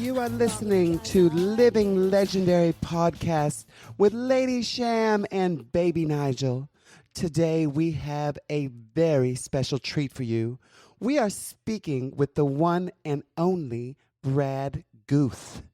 You are listening to Living Legendary Podcast with Lady Sham and Baby Nigel. Today we have a very special treat for you. We are speaking with the one and only Brad Guth.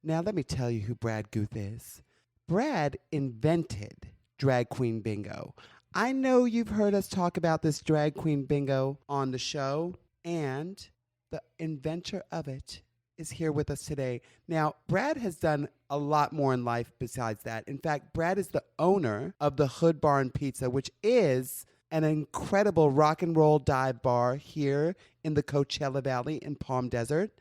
Now let me tell you who Brad Guth is. Brad invented Drag Queen Bingo. I know you've heard us talk about this Drag Queen Bingo on the show, and the inventor of it is here with us today. Now, Brad has done a lot more in life besides that. In fact, Brad is the owner of the Hood Bar and Pizza, which is an incredible rock and roll dive bar here in the Coachella Valley in Palm Desert.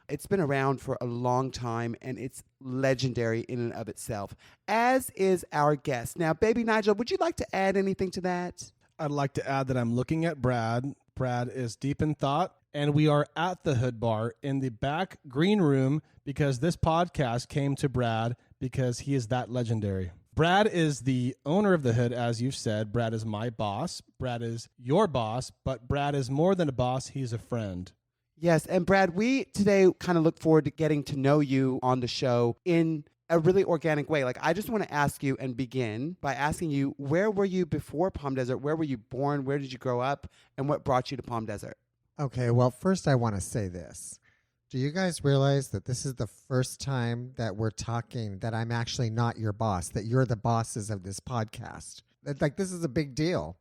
It's been around for a long time, and it's legendary in and of itself, as is our guest. Now, Baby Nigel, would you like to add anything to that? I'd like to add that I'm looking at Brad. Brad is deep in thought, and we are at the Hood Bar in the back green room because this podcast came to Brad because he is that legendary. Brad is the owner of the Hood, as you've said. Brad is my boss. Brad is your boss, but Brad is more than a boss. He's a friend. Yes, and Brad, we today kind of look forward to getting to know you on the show in a really organic way. Like, I just want to ask you and begin by asking you, where were you before Palm Desert? Where were you born? Where did you grow up? And what brought you to Palm Desert? Okay, well, first I want to say this. Do you guys realize that this is the first time that we're talking that I'm actually not your boss, that you're the bosses of this podcast? Like, this is a big deal.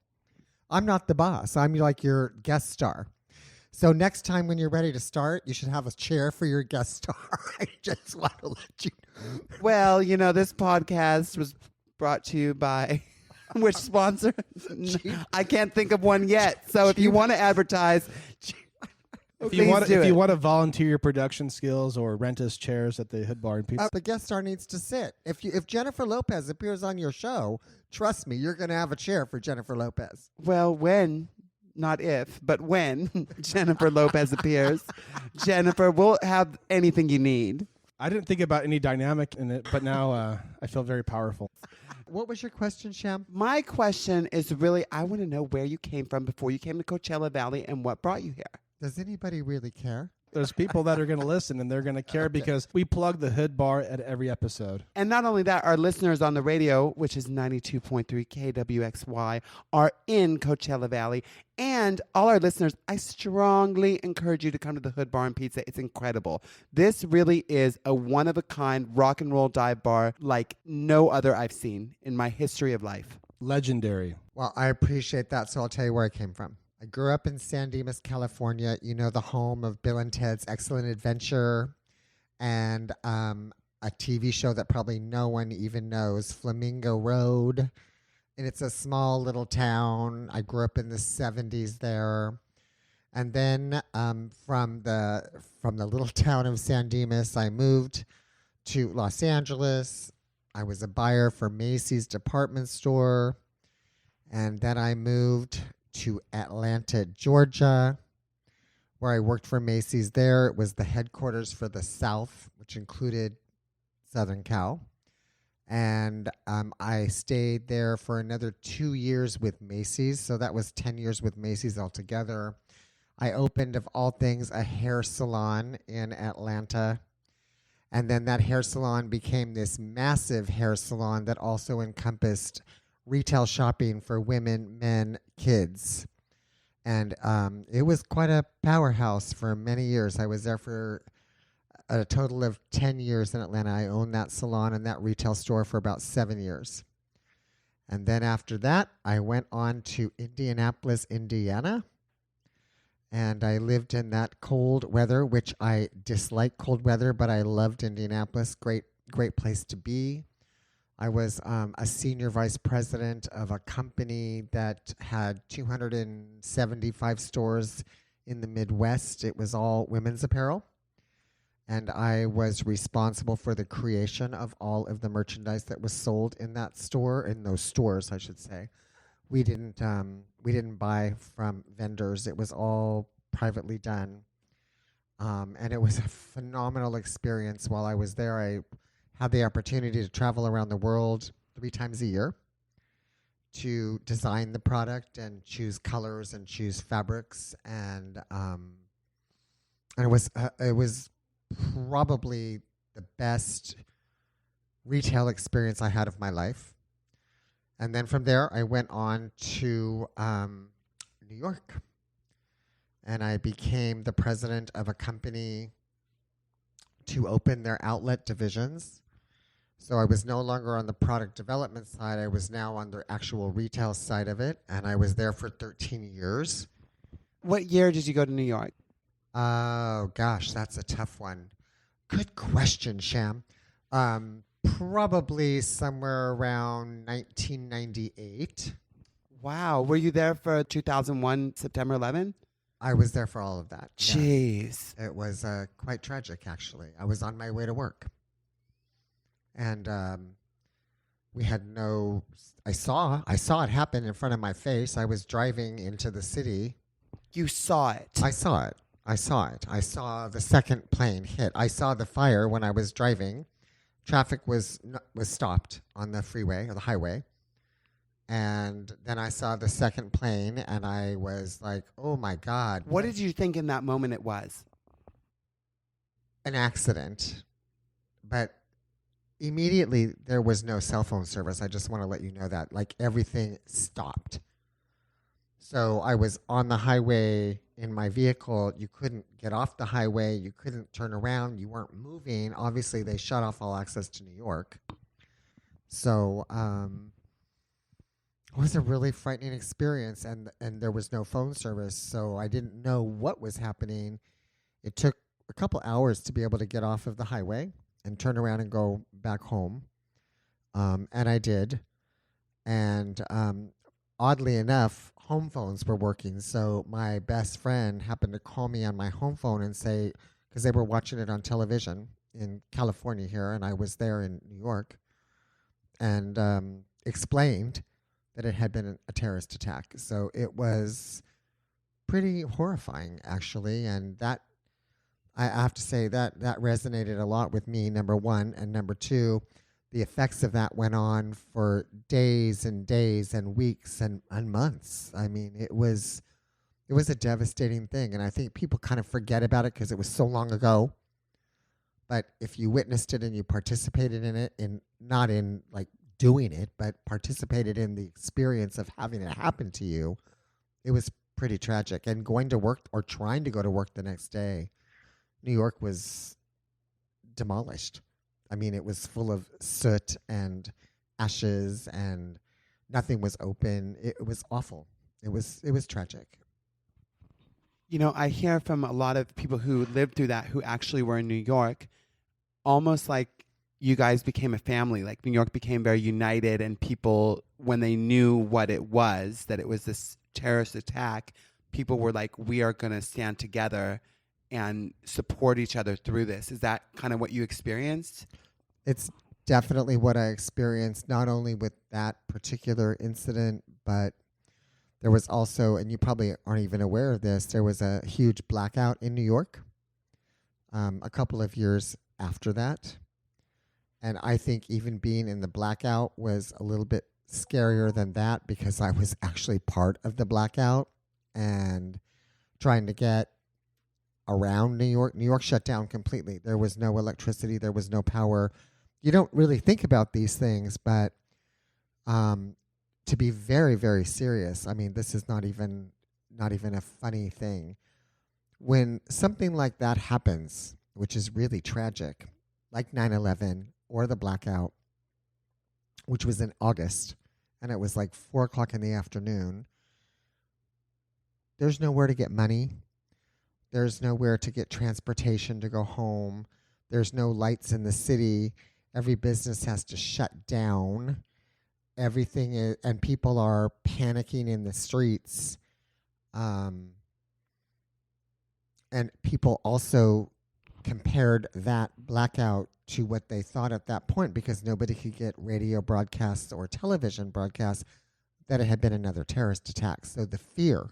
I'm not the boss. I'm like your guest star. So next time when you're ready to start, you should have a chair for your guest star. I just want to let you know. Well, you know, this podcast was brought to you by which sponsor? I can't think of one yet. So if you want to advertise, If you want to volunteer your production skills or rent us chairs at the Hood Bar and Pizza. The guest star needs to sit. If Jennifer Lopez appears on your show, trust me, you're going to have a chair for Jennifer Lopez. Well, when, not if, but when Jennifer Lopez appears, Jennifer will have anything you need. I didn't think about any dynamic in it, but now I feel very powerful. What was your question, Sham? My question is really, I want to know where you came from before you came to Coachella Valley and what brought you here. Does anybody really care? There's people that are going to listen, and they're going to care because we plug the Hood Bar at every episode. And not only that, our listeners on the radio, which is 92.3 KWXY, are in Coachella Valley. And all our listeners, I strongly encourage you to come to the Hood Bar and Pizza. It's incredible. This really is a one-of-a-kind rock and roll dive bar like no other I've seen in my history of life. Legendary. Well, I appreciate that, so I'll tell you where I came from. I grew up in San Dimas, California, you know, the home of Bill and Ted's Excellent Adventure and a TV show that probably no one even knows, Flamingo Road. And it's a small little town. I grew up in the 70s there. And then from the little town of San Dimas, I moved to Los Angeles. I was a buyer for Macy's department store. And then I moved to Atlanta, Georgia, where I worked for Macy's there. It was the headquarters for the South, which included Southern Cal. And I stayed there for another 2 years with Macy's. So that was 10 years with Macy's altogether. I opened, of all things, a hair salon in Atlanta. And then that hair salon became this massive hair salon that also encompassed retail shopping for women, men, kids. And it was quite a powerhouse for many years. I was there for a total of 10 years in Atlanta. I owned that salon and that retail store for about 7 years. And then after that, I went on to Indianapolis, Indiana. And I lived in that cold weather, which I dislike cold weather, but I loved Indianapolis. Great place to be. I was a senior vice president of a company that had 275 stores in the Midwest. It was all women's apparel. And I was responsible for the creation of all of the merchandise that was sold in that store, in those stores, I should say. We didn't buy from vendors. It was all privately done. And it was a phenomenal experience while I was there. I had the opportunity to travel around the world 3 times a year to design the product and choose colors and choose fabrics, and it was probably the best retail experience I had of my life. And then from there, I went on to New York. And I became the president of a company to open their outlet divisions. So I was no longer on the product development side. I was now on the actual retail side of it. And I was there for 13 years. What year did you go to New York? Oh, gosh, that's a tough one. Good question, Sham. Probably somewhere around 1998. Wow. Were you there for 2001, September 11? I was there for all of that. Yes. Jeez. It was quite tragic, actually. I was on my way to work. And we had no... I saw it happen in front of my face. I was driving into the city. You saw it. I saw it. I saw the second plane hit. I saw the fire when I was driving. Traffic was stopped on the freeway or the highway. And then I saw the second plane, and I was like, oh, my God. What did you think in that moment it was? An accident. But immediately, there was no cell phone service. I just want to let you know that. Like, everything stopped. So I was on the highway in my vehicle. You couldn't get off the highway. You couldn't turn around. You weren't moving. Obviously, they shut off all access to New York. So... it was a really frightening experience, and there was no phone service, so I didn't know what was happening. It took a couple hours to be able to get off of the highway and turn around and go back home, and I did. And oddly enough, home phones were working, so my best friend happened to call me on my home phone and say, because they were watching it on television in California here, and I was there in New York, and explained that it had been a terrorist attack. So it was pretty horrifying, actually. And that, I have to say, that resonated a lot with me, number one. And number two, the effects of that went on for days and days and weeks and months. I mean, it was a devastating thing. And I think people kind of forget about it because it was so long ago. But if you witnessed it and you participated in it, not in like doing it, but participated in the experience of having it happen to you, it was pretty tragic. And going to work or trying to go to work the next day, New York was demolished. I mean, it was full of soot and ashes and nothing was open. It was awful. It was tragic. You know, I hear from a lot of people who lived through that who actually were in New York, almost like you guys became a family. Like New York became very united, and people, when they knew what it was, that it was this terrorist attack, people were like, we are going to stand together and support each other through this. Is that kind of what you experienced? It's definitely what I experienced, not only with that particular incident, but there was also, and you probably aren't even aware of this, there was a huge blackout in New York a couple of years after that. And I think even being in the blackout was a little bit scarier than that because I was actually part of the blackout and trying to get around New York. New York shut down completely. There was no electricity. There was no power. You don't really think about these things, but to be very, very serious, I mean, this is not even a funny thing. When something like that happens, which is really tragic, like 9/11 or the blackout, which was in August, and it was like 4 o'clock in the afternoon, there's nowhere to get money. There's nowhere to get transportation to go home. There's no lights in the city. Every business has to shut down. Everything is, and people are panicking in the streets. And people also compared that blackout to what they thought at that point, because nobody could get radio broadcasts or television broadcasts, that it had been another terrorist attack. So the fear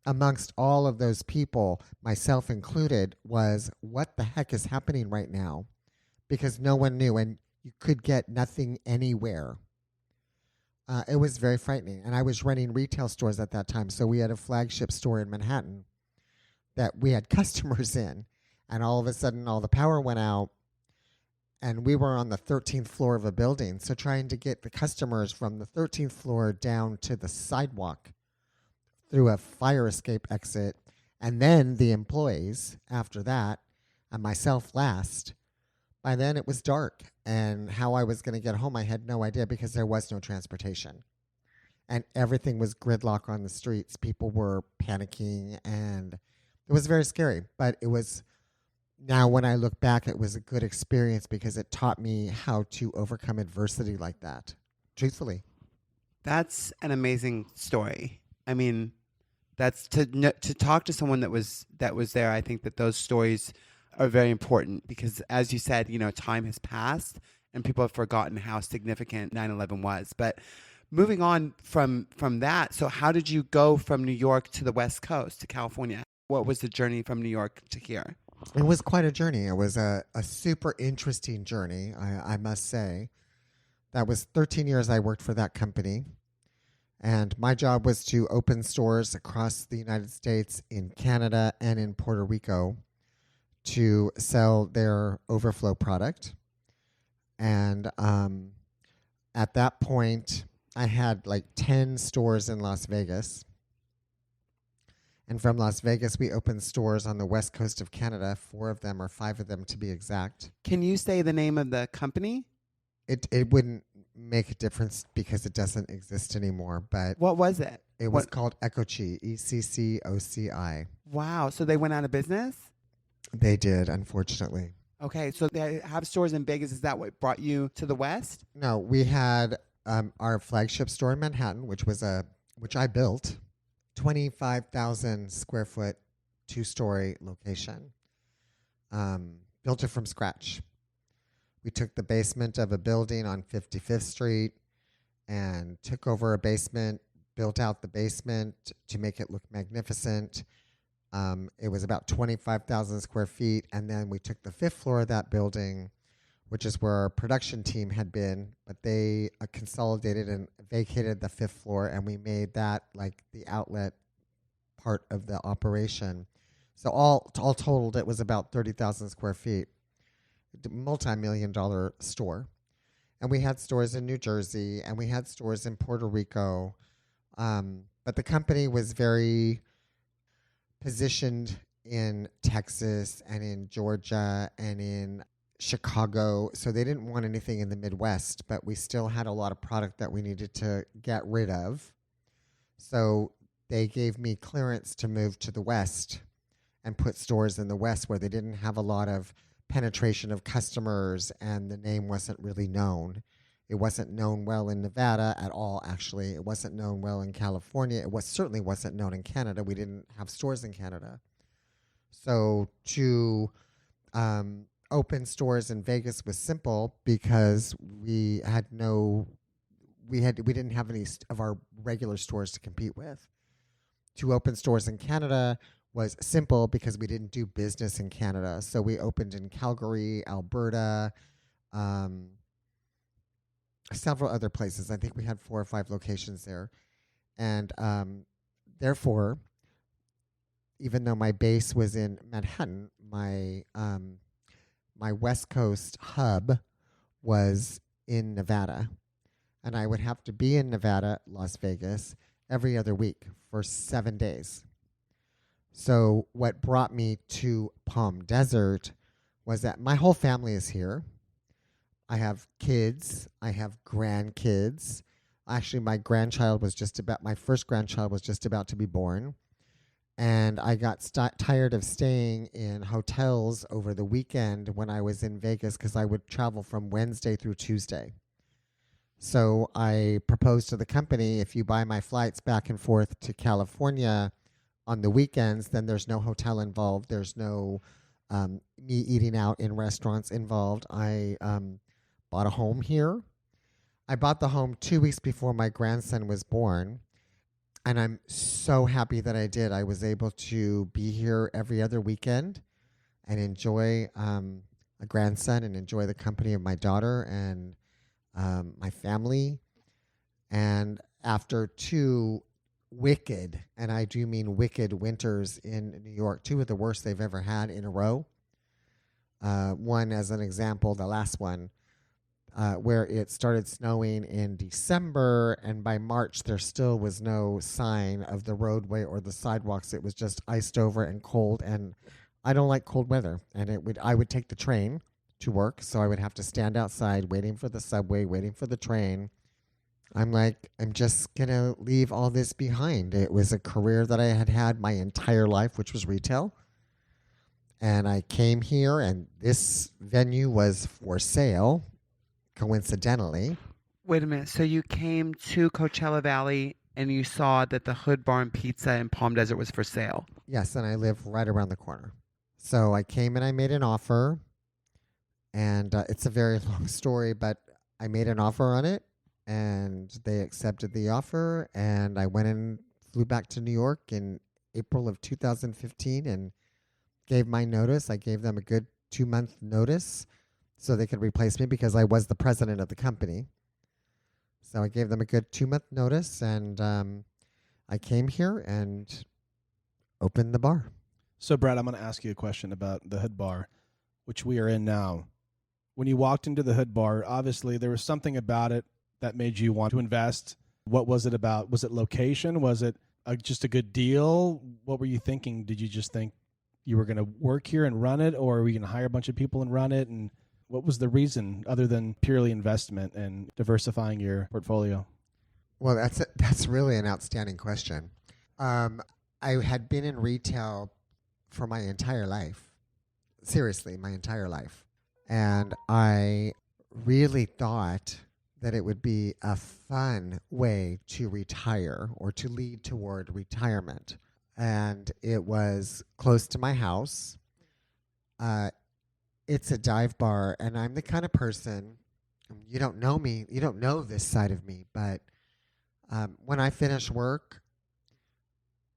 amongst all of those people, myself included, was what the heck is happening right now? Because no one knew, and you could get nothing anywhere. It was very frightening. And I was running retail stores at that time. So we had a flagship store in Manhattan that we had customers in. And all of a sudden, all the power went out. And we were on the 13th floor of a building. So trying to get the customers from the 13th floor down to the sidewalk through a fire escape exit, and then the employees after that, and myself last. By then it was dark, and how I was going to get home, I had no idea because there was no transportation. And everything was gridlock on the streets. People were panicking, and it was very scary. But it was, now when I look back, it was a good experience because it taught me how to overcome adversity like that, truthfully. That's an amazing story. I mean, that's to talk to someone that was there. I think that those stories are very important because, as you said, time has passed and people have forgotten how significant 9/11 was. But moving on from that, so how did you go from New York to the West Coast, to California? What was the journey from New York to here? It was quite a journey. It was a super interesting journey, I must say. That was 13 years I worked for that company. And my job was to open stores across the United States, in Canada, and in Puerto Rico to sell their overflow product. And at that point, I had like 10 stores in Las Vegas. And from Las Vegas, we opened stores on the west coast of Canada, 4 of them or 5 of them to be exact. Can you say the name of the company? It wouldn't make a difference because it doesn't exist anymore. But What was it? it was called Eccoci, ECCOCI. Wow. So they went out of business? They did, unfortunately. Okay. So they have stores in Vegas. Is that what brought you to the West? No, we had our flagship store in Manhattan, which I built, 25,000 square foot, 2-story location. Built it from scratch. We took the basement of a building on 55th Street and took over a basement, built out the basement to make it look magnificent. It was about 25,000 square feet. And then we took the 5th floor of that building, which is where our production team had been, but they consolidated and vacated the 5th floor, and we made that like the outlet part of the operation. So all totaled, it was about 30,000 square feet. Multi-million-dollar store. And we had stores in New Jersey, and we had stores in Puerto Rico. But the company was very positioned in Texas and in Georgia and in Chicago. So they didn't want anything in the Midwest, but we still had a lot of product that we needed to get rid of. So they gave me clearance to move to the West and put stores in the West where they didn't have a lot of penetration of customers, and the name wasn't really known. It wasn't known well in Nevada at all, actually. It wasn't known well in California. It certainly wasn't known in Canada. We didn't have stores in Canada. So to open stores in Vegas was simple because we didn't have any of our regular stores to compete with. To open stores in Canada was simple because we didn't do business in Canada. So we opened in Calgary, Alberta, several other places. I think we had 4 or 5 locations there. And therefore, even though my base was in Manhattan, my West Coast hub was in Nevada. And I would have to be in Nevada, Las Vegas, every other week for 7 days. So what brought me to Palm Desert was that my whole family is here. I have kids. I have grandkids. Actually, my first grandchild was just about to be born. And I got tired of staying in hotels over the weekend when I was in Vegas because I would travel from Wednesday through Tuesday. So I proposed to the company, if you buy my flights back and forth to California on the weekends, then there's no hotel involved. There's no me eating out in restaurants involved. I bought a home here. I bought the home 2 weeks before my grandson was born, and I'm so happy that I did. I was able to be here every other weekend and enjoy a grandson and enjoy the company of my daughter and my family. And after 2 wicked, and I do mean wicked, winters in New York, 2 of the worst they've ever had in a row, One, as an example, the last one, where it started snowing in December, and by March there still was no sign of the roadway or the sidewalks. It was just iced over and cold, and I don't like cold weather. And I would take the train to work, so I would have to stand outside waiting for the subway, waiting for the train. I'm like, I'm just going to leave all this behind. It was a career that I had had my entire life, which was retail. And I came here, and this venue was for sale, coincidentally. Wait a minute. So you came to Coachella Valley and you saw that the Hood Barn Pizza in Palm Desert was for sale. Yes, and I live right around the corner. So I came and I made an offer, and it's a very long story, but I made an offer on it, and they accepted the offer, and I went and flew back to New York in April of 2015 and gave my notice. I gave them a good 2-month notice so they could replace me because I was the president of the company. So I gave them a good 2-month notice, and I came here and opened the bar. So, Brad, I'm going to ask you a question about the Hood Bar, which we are in now. When you walked into the Hood Bar, obviously there was something about it that made you want to invest. What was it about? Was it location? Was it just a good deal? What were you thinking? Did you just think you were going to work here and run it, or were you going to hire a bunch of people and run it? And what was the reason other than purely investment and diversifying your portfolio? Well, that's really an outstanding question. I had been in retail for my entire life. Seriously, my entire life. And I really thought that it would be a fun way to retire or to lead toward retirement. And it was close to my house. It's a dive bar, and I'm the kind of person, you don't know me, you don't know this side of me, but when I finish work,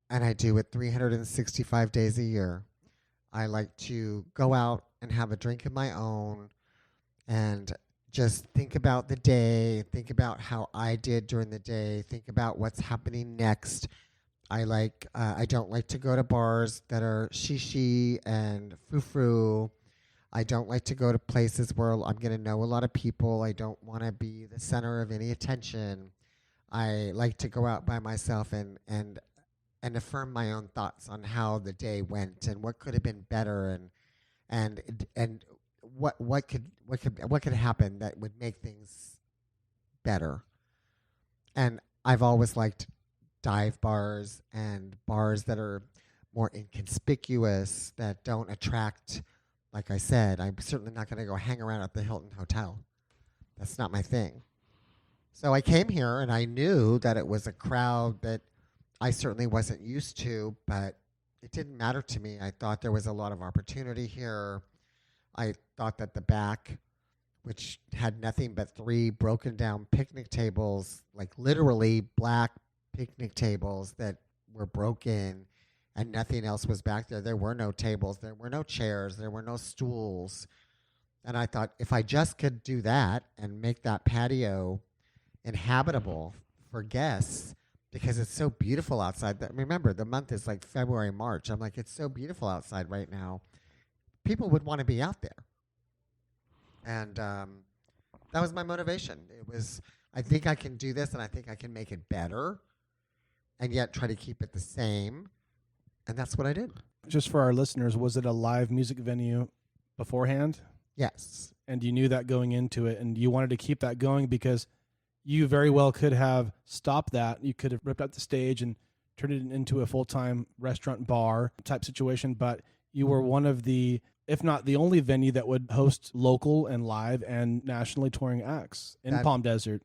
and I do it 365 days a year, I like to go out and have a drink of my own and just think about the day, think about how I did during the day, think about what's happening next. I don't like to go to bars that are shishi and frou-frou. I don't like to go to places where I'm going to know a lot of people. I don't want to be the center of any attention. I like to go out by myself and affirm my own thoughts on how the day went and what could have been better and what could happen that would make things better. And I've always liked dive bars and bars that are more inconspicuous, that don't attract. Like I said, I'm certainly not going to go hang around at the Hilton Hotel. That's not my thing. So I came here, and I knew that it was a crowd that I certainly wasn't used to, but it didn't matter to me. I thought there was a lot of opportunity here. I thought that the back, which had nothing but 3 broken down picnic tables, like literally black picnic tables that were broken, and nothing else was back there. There were no tables. There were no chairs. There were no stools. And I thought, if I just could do that and make that patio inhabitable for guests, because it's so beautiful outside. Remember, the month is like February, March. I'm like, it's so beautiful outside right now. People would want to be out there. And that was my motivation. It was, I think I can do this, and I think I can make it better, and yet try to keep it the same. And that's what I did. Just for our listeners, was it a live music venue beforehand? Yes. And you knew that going into it, and you wanted to keep that going because you very well could have stopped that. You could have ripped out the stage and turned it into a full-time restaurant bar type situation, but you were one of the, if not the only venue that would host local and live and nationally touring acts in Palm Desert.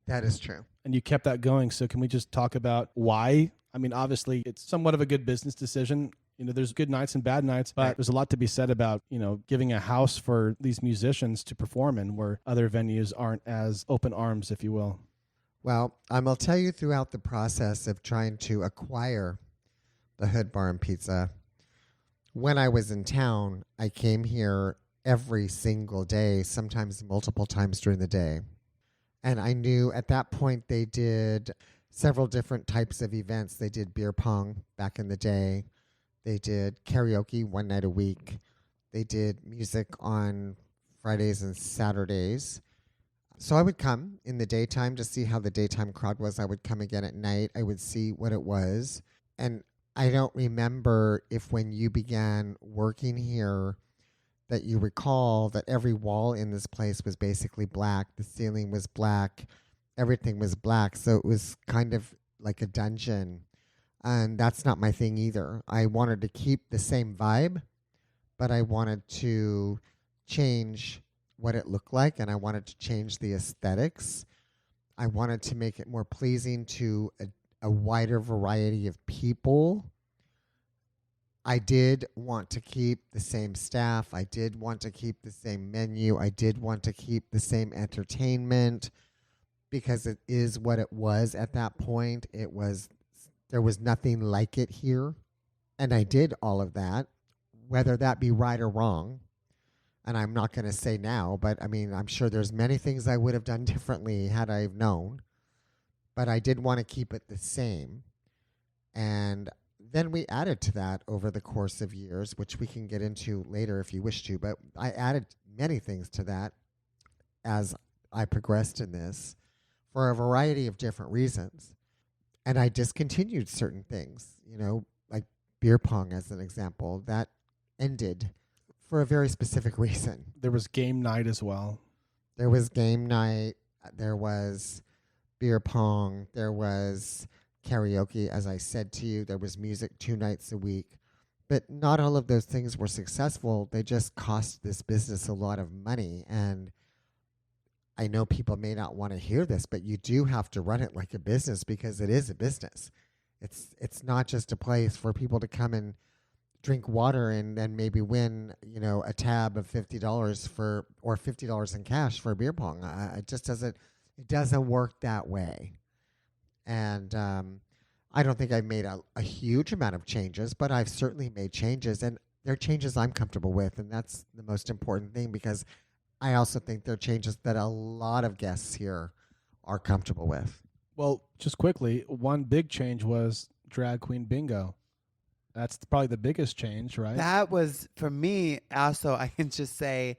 That is true. And you kept that going. So can we just talk about why? I mean, obviously, it's somewhat of a good business decision. You know, there's good nights and bad nights, but there's a lot to be said about, you know, giving a house for these musicians to perform in where other venues aren't as open arms, if you will. Well, I'll tell you, throughout the process of trying to acquire the Hood Bar and Pizza, when I was in town, I came here every single day, sometimes multiple times during the day. And I knew at that point they did several different types of events. They did beer pong back in the day. They did karaoke one night a week. They did music on Fridays and Saturdays. So I would come in the daytime to see how the daytime crowd was. I would come again at night. I would see what it was. And I don't remember if when you began working here that you recall that every wall in this place was basically black. The ceiling was black. Everything was black. So it was kind of like a dungeon. And that's not my thing either. I wanted to keep the same vibe, but I wanted to change what it looked like, and I wanted to change the aesthetics. I wanted to make it more pleasing to a wider variety of people. I did want to keep the same staff. I did want to keep the same menu. I did want to keep the same entertainment because it is what it was at that point. There was nothing like it here. And I did all of that, whether that be right or wrong. And I'm not going to say now, but I mean, I'm sure there's many things I would have done differently had I known. But I did want to keep it the same. And then we added to that over the course of years, which we can get into later if you wish to. But I added many things to that as I progressed in this for a variety of different reasons. And I discontinued certain things, like beer pong as an example. That ended for a very specific reason. There was game night as well. There was game night. There was beer pong. There was karaoke, as I said to you. There was music 2 nights a week. But not all of those things were successful. They just cost this business a lot of money. And I know people may not want to hear this, but you do have to run it like a business because it is a business. It's not just a place for people to come and drink water and then maybe win, a tab of $50 or $50 in cash for beer pong. It just doesn't work that way. And I don't think I've made a huge amount of changes, but I've certainly made changes, and they're changes I'm comfortable with, and that's the most important thing because I also think they're changes that a lot of guests here are comfortable with. Well, just quickly, one big change was drag queen bingo. That's probably the biggest change, right? That was, for me, also, I can just say,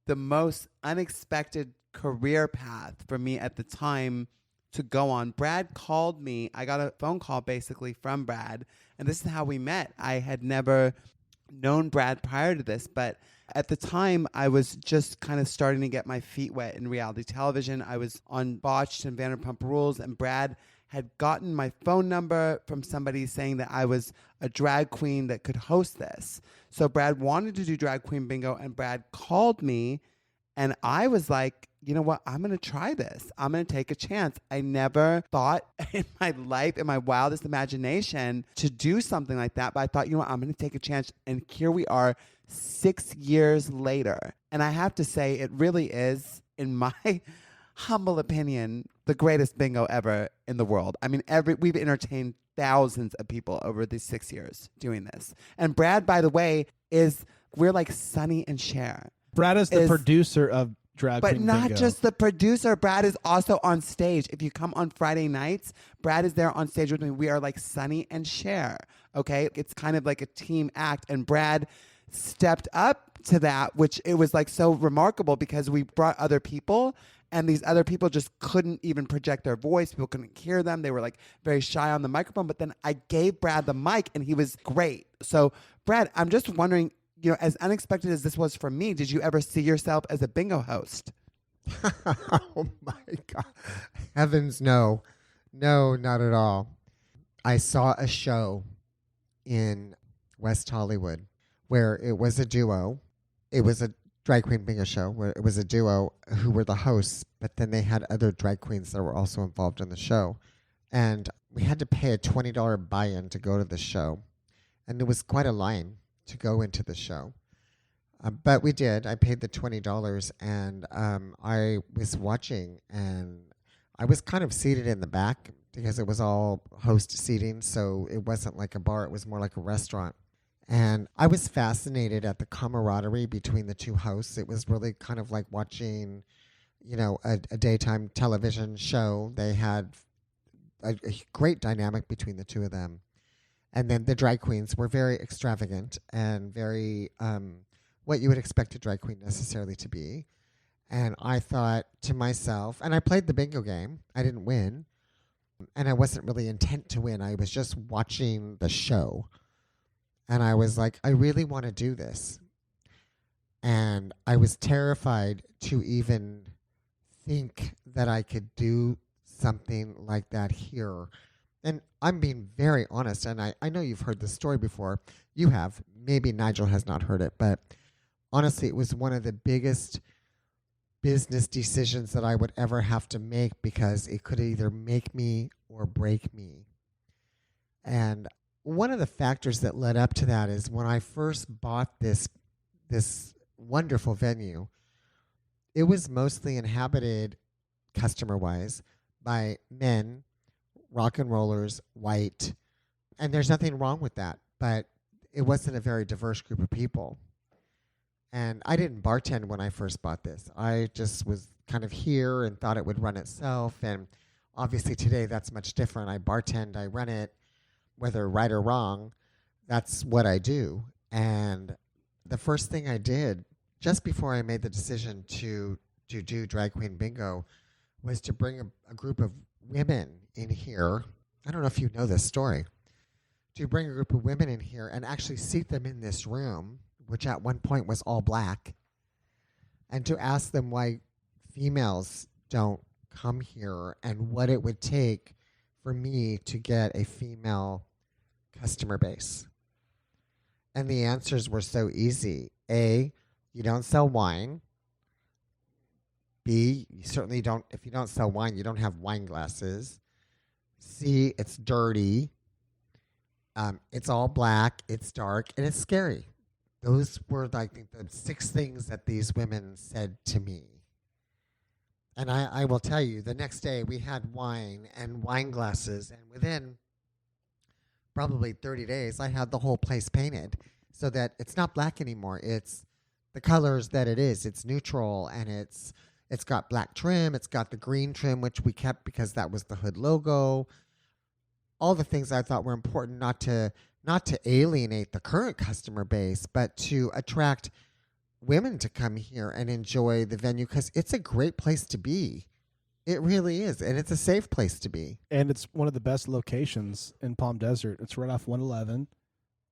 the most unexpected career path for me at the time to go on. Brad called me. I got a phone call basically from Brad, and this is how we met. I had never known Brad prior to this, but at the time, I was just kind of starting to get my feet wet in reality television. I was on Botched and Vanderpump Rules, and Brad had gotten my phone number from somebody saying that I was a drag queen that could host this. So Brad wanted to do drag queen bingo, and Brad called me, and I was like, you know what? I'm going to try this. I'm going to take a chance. I never thought in my life, in my wildest imagination, to do something like that. But I thought, you know what? I'm going to take a chance. And here we are 6 years later. And I have to say, it really is, in my humble opinion, the greatest bingo ever in the world. I mean, we've entertained thousands of people over these 6 years doing this. And Brad, by the way, we're like Sonny and Cher. Brad is the producer of Drag Queen But not Bingo. just the producer. Brad is also on stage. If you come on Friday nights, Brad is there on stage with me. We are like Sonny and Cher, okay? It's kind of like a team act. And Brad stepped up to that, which it was like so remarkable because we brought other people, and these other people just couldn't even project their voice. People couldn't hear them. They were like very shy on the microphone. But then I gave Brad the mic, and he was great. So, Brad, I'm just wondering, as unexpected as this was for me, did you ever see yourself as a bingo host? Oh my God. Heavens, no. No, not at all. I saw a show in West Hollywood where it was a duo. It was a drag queen bingo show where it was a duo who were the hosts, but then they had other drag queens that were also involved in the show. And we had to pay a $20 buy-in to go to the show. And it was quite a line to go into the show. But we did. I paid the $20, and I was watching, and I was kind of seated in the back because it was all host seating, so it wasn't like a bar. It was more like a restaurant. And I was fascinated at the camaraderie between the two hosts. It was really kind of like watching, a daytime television show. They had a great dynamic between the two of them. And then the drag queens were very extravagant and very what you would expect a drag queen necessarily to be. And I thought to myself, and I played the bingo game. I didn't win. And I wasn't really intent to win. I was just watching the show. And I was like, I really want to do this. And I was terrified to even think that I could do something like that here. And I'm being very honest, and I know you've heard this story before. You have. Maybe Nigel has not heard it, but honestly, it was one of the biggest business decisions that I would ever have to make because it could either make me or break me. And one of the factors that led up to that is when I first bought this wonderful venue, it was mostly inhabited, customer-wise, by men, rock and rollers, white, and there's nothing wrong with that, but it wasn't a very diverse group of people. And I didn't bartend when I first bought this. I just was kind of here and thought it would run itself. And obviously today that's much different. I bartend, I run it, whether right or wrong, that's what I do. And the first thing I did, just before I made the decision to do Drag Queen Bingo, was to bring a group of women in here. I don't know if you know this story. To bring a group of women in here and actually seat them in this room, which at one point was all black, and to ask them why females don't come here and what it would take for me to get a female customer base. And the answers were so easy. A, you don't sell wine. B, you certainly don't, if you don't sell wine, you don't have wine glasses. C, it's dirty. It's all black, it's dark, and it's scary. Those were, I think, the 6 things that these women said to me. And I will tell you, the next day we had wine and wine glasses, and within probably 30 days, I had the whole place painted so that it's not black anymore. It's the colors that it is. It's neutral, and it's got black trim. It's got the green trim, which we kept because that was the hood logo. All the things I thought were important, not to alienate the current customer base, but to attract women to come here and enjoy the venue because it's a great place to be. It really is, and it's a safe place to be. And it's one of the best locations in Palm Desert. It's right off 111.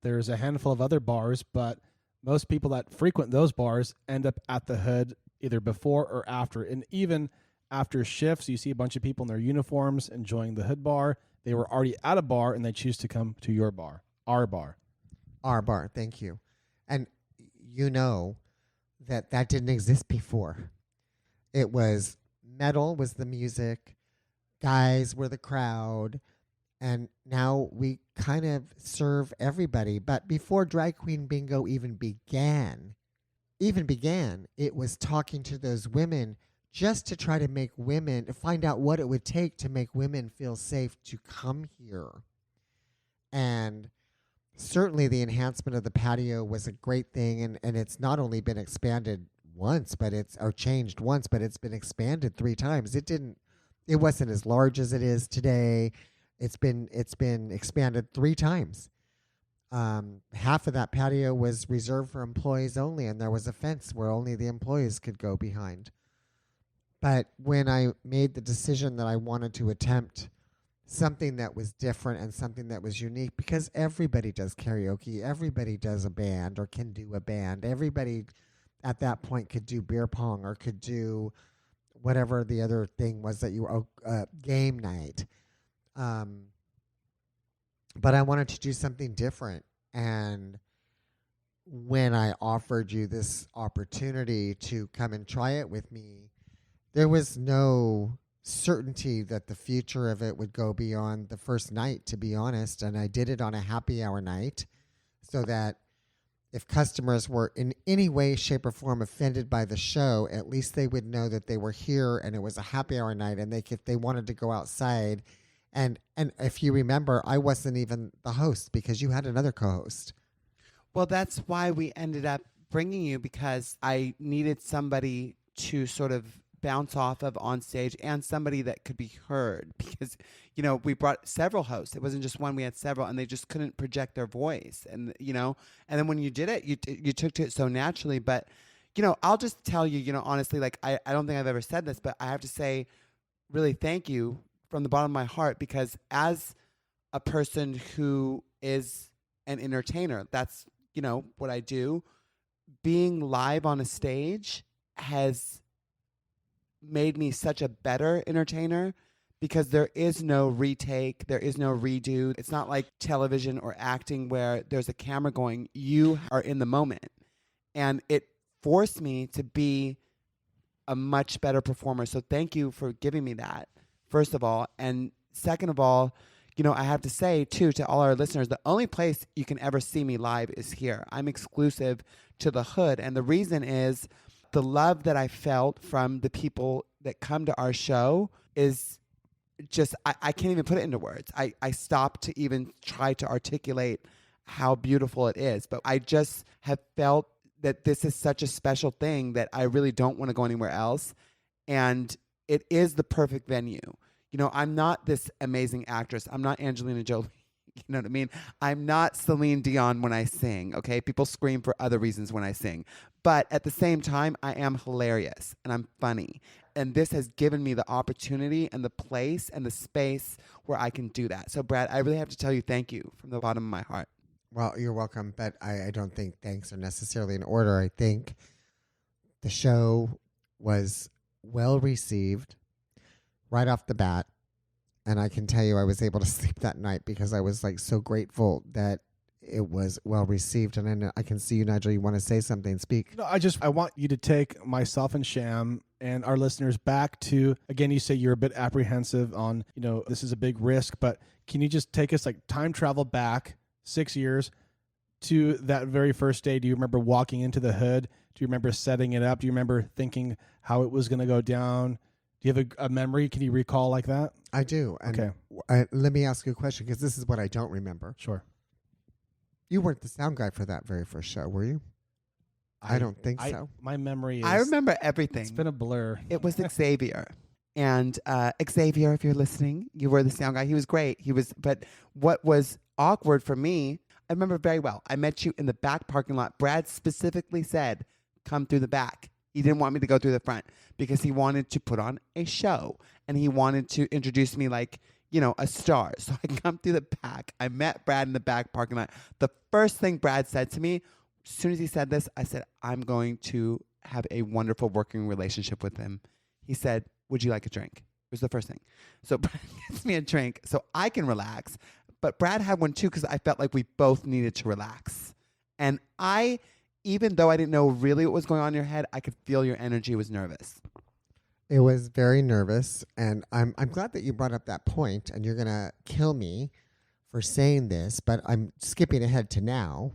There's a handful of other bars, but most people that frequent those bars end up at the hood either before or after. And even after shifts, you see a bunch of people in their uniforms enjoying the hood bar. They were already at a bar, and they choose to come to your bar, our bar. Our bar, thank you. And you know that didn't exist before. It was metal was the music, guys were the crowd, and now we kind of serve everybody. But before Drag Queen Bingo even began, it was talking to those women just to try to make women, to find out what it would take to make women feel safe to come here. And certainly the enhancement of the patio was a great thing, and it's not only been expanded once, changed once, but it's been expanded 3 times. It wasn't as large as it is today. It's been expanded 3 times. Half of that patio was reserved for employees only, and there was a fence where only the employees could go behind. But when I made the decision that I wanted to attempt something that was different and something that was unique, because everybody does karaoke, everybody does a band or can do a band, everybody at that point could do beer pong or could do whatever the other thing was that you were, game night. But I wanted to do something different. And when I offered you this opportunity to come and try it with me, there was no certainty that the future of it would go beyond the first night, to be honest. And I did it on a happy hour night so that if customers were in any way, shape, or form offended by the show, at least they would know that they were here and it was a happy hour night, and if they wanted to go outside. And if you remember, I wasn't even the host because you had another co-host. Well, that's why we ended up bringing you, because I needed somebody to sort of bounce off of on stage and somebody that could be heard because, we brought several hosts. It wasn't just one, we had several, and they just couldn't project their voice. And, and then when you did it, you took to it so naturally. But, I'll just tell you, honestly, like, I don't think I've ever said this, but I have to say really thank you from the bottom of my heart, because as a person who is an entertainer, that's, what I do, being live on a stage has made me such a better entertainer, because there is no retake, there is no redo. It's not like television or acting where there's a camera going. You are in the moment. And it forced me to be a much better performer. So thank you for giving me that, first of all. And second of all, I have to say, too, to all our listeners, the only place you can ever see me live is here. I'm exclusive to the Hood. And the reason is the love that I felt from the people that come to our show is just, I can't even put it into words. I stopped to even try to articulate how beautiful it is. But I just have felt that this is such a special thing that I really don't want to go anywhere else. And it is the perfect venue. I'm not this amazing actress. I'm not Angelina Jolie. You know what I mean? I'm not Celine Dion when I sing, okay? People scream for other reasons when I sing. But at the same time, I am hilarious and I'm funny. And this has given me the opportunity and the place and the space where I can do that. So, Brad, I really have to tell you thank you from the bottom of my heart. Well, you're welcome, but I don't think thanks are necessarily in order. I think the show was well received right off the bat. And I can tell you I was able to sleep that night because I was like so grateful that it was well received. And I know, I can see you, Nigel, you want to say something, speak. No, I want you to take myself and Sham and our listeners back to, again, you say you're a bit apprehensive on, this is a big risk, but can you just take us like time travel back 6 years to that very first day? Do you remember walking into the Hood? Do you remember setting it up? Do you remember thinking how it was going to go down? Do you have a memory? Can you recall like that? I do. And okay. Let me ask you a question, because this is what I don't remember. Sure. You weren't the sound guy for that very first show, were you? I don't think so. My memory is... I remember everything. It's been a blur. It was Xavier. And Xavier, if you're listening, you were the sound guy. He was great. But what was awkward for me, I remember very well. I met you in the back parking lot. Brad specifically said, come through the back. He didn't want me to go through the front because he wanted to put on a show and he wanted to introduce me like, a star. So I come through the back. I met Brad in the back parking lot. The first thing Brad said to me, as soon as he said this, I said, I'm going to have a wonderful working relationship with him. He said, would you like a drink? It was the first thing. So Brad gets me a drink so I can relax. But Brad had one too because I felt like we both needed to relax. And even though I didn't know really what was going on in your head, I could feel your energy was nervous. It was very nervous, and I'm glad that you brought up that point, and you're going to kill me for saying this, but I'm skipping ahead to now.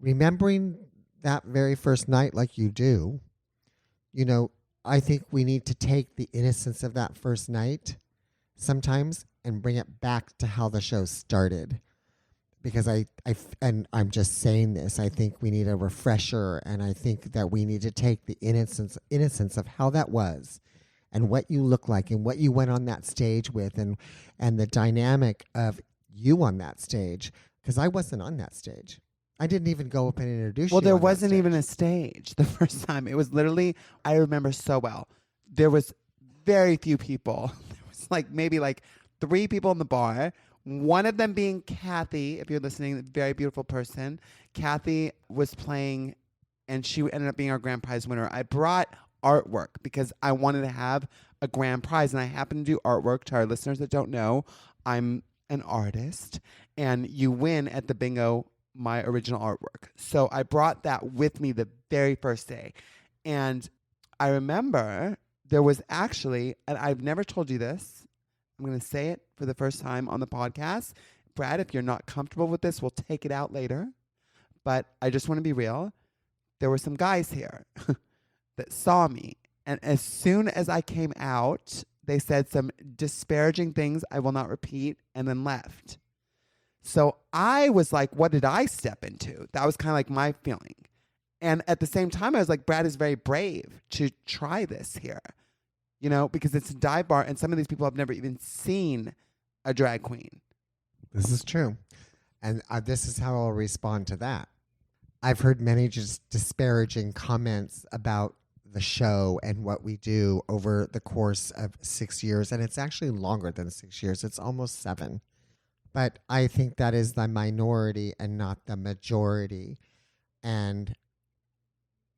Remembering that very first night like you do, I think we need to take the innocence of that first night sometimes and bring it back to how the show started. Because I'm just saying this, I think we need a refresher, and I think that we need to take the innocence of how that was and what you look like and what you went on that stage with and the dynamic of you on that stage, because I wasn't on that stage. I didn't even go up and introduce you. Well, there wasn't even a stage the first time. It was literally, I remember so well, there was very few people. There was maybe 3 people in the bar. One of them being Kathy, if you're listening, a very beautiful person. Kathy was playing, and she ended up being our grand prize winner. I brought artwork because I wanted to have a grand prize, and I happen to do artwork. To our listeners that don't know, I'm an artist, and you win at the bingo my original artwork. So I brought that with me the very first day. And I remember there was actually, and I've never told you this, I'm going to say it for the first time on the podcast. Brad, if you're not comfortable with this, we'll take it out later. But I just want to be real. There were some guys here that saw me. And as soon as I came out, they said some disparaging things I will not repeat and then left. So I was like, what did I step into? That was kind of like my feeling. And at the same time, I was like, Brad is very brave to try this here, because it's a dive bar and some of these people have never even seen a drag queen. This is true. And this is how I'll respond to that. I've heard many just disparaging comments about the show and what we do over the course of 6 years. And it's actually longer than 6 years. It's almost 7. But I think that is the minority and not the majority. And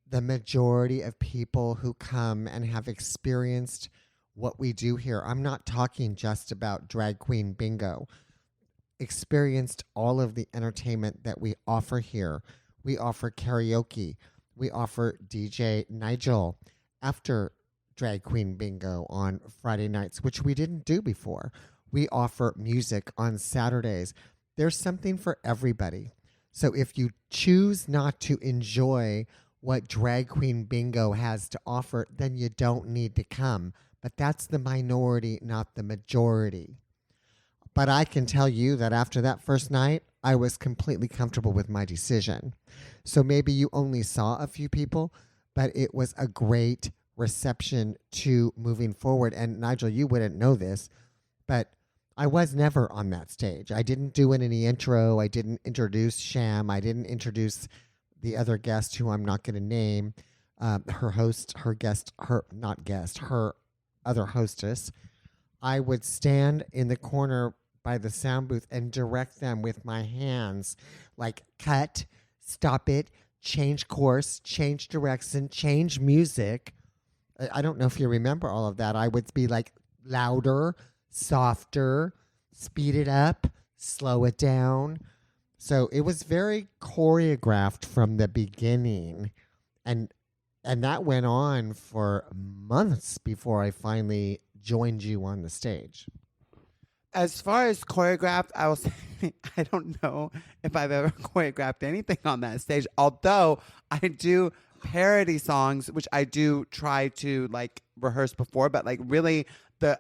the majority of people who come and have experienced what we do here, I'm not talking just about drag queen bingo, experienced all of the entertainment that we offer here. We offer karaoke. We offer DJ Nigel after drag queen bingo on Friday nights, which we didn't do before. We offer music on Saturdays. There's something for everybody. So if you choose not to enjoy what drag queen bingo has to offer, then you don't need to come. But that's the minority, not the majority. But I can tell you that after that first night, I was completely comfortable with my decision. So maybe you only saw a few people, but it was a great reception to moving forward. And Nigel, you wouldn't know this, but I was never on that stage. I didn't do any intro. I didn't introduce Sham. I didn't introduce the other guest who I'm not going to name, her host, her guest, her other hostess. I would stand in the corner by the sound booth and direct them with my hands, like cut, stop it, change course, change direction, change music. I don't know if you remember all of that. I would be like louder, softer, speed it up, slow it down. So it was very choreographed from the beginning. And that went on for months before I finally joined you on the stage. As far as choreographed, I will say I don't know if I've ever choreographed anything on that stage, although I do parody songs, which I do try to rehearse before, but really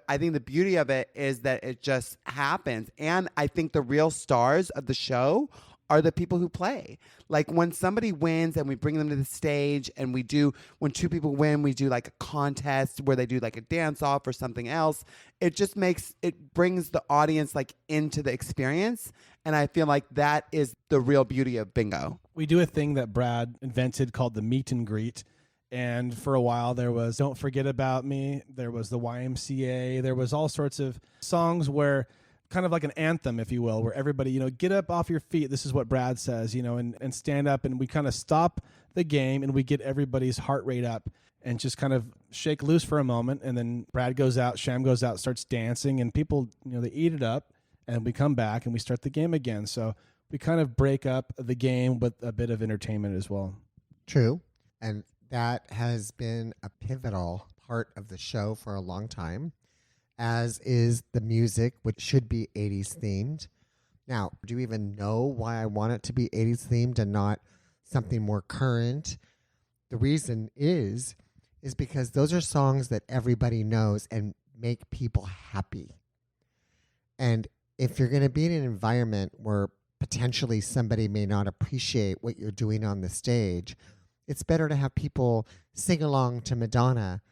I think the beauty of it is that it just happens. And I think the real stars of the show are the people who play. Like when somebody wins and we bring them to the stage and when 2 people win, we do a contest where they do a dance off or something else. It just brings the audience into the experience. And I feel like that is the real beauty of bingo. We do a thing that Brad invented called the meet and greet. And for a while there was Don't Forget About Me. There was the YMCA. There was all sorts of songs where kind of like an anthem, if you will, where everybody, get up off your feet. This is what Brad says, and stand up. And we kind of stop the game and we get everybody's heart rate up and just kind of shake loose for a moment. And then Brad goes out, Sham goes out, starts dancing, and people, they eat it up, and we come back and we start the game again. So we kind of break up the game with a bit of entertainment as well. True. And that has been a pivotal part of the show for a long time, as is the music, which should be 80s themed. Now, do you even know why I want it to be 80s themed and not something more current? The reason is because those are songs that everybody knows and make people happy. And if you're going to be in an environment where potentially somebody may not appreciate what you're doing on the stage, it's better to have people sing along to Madonna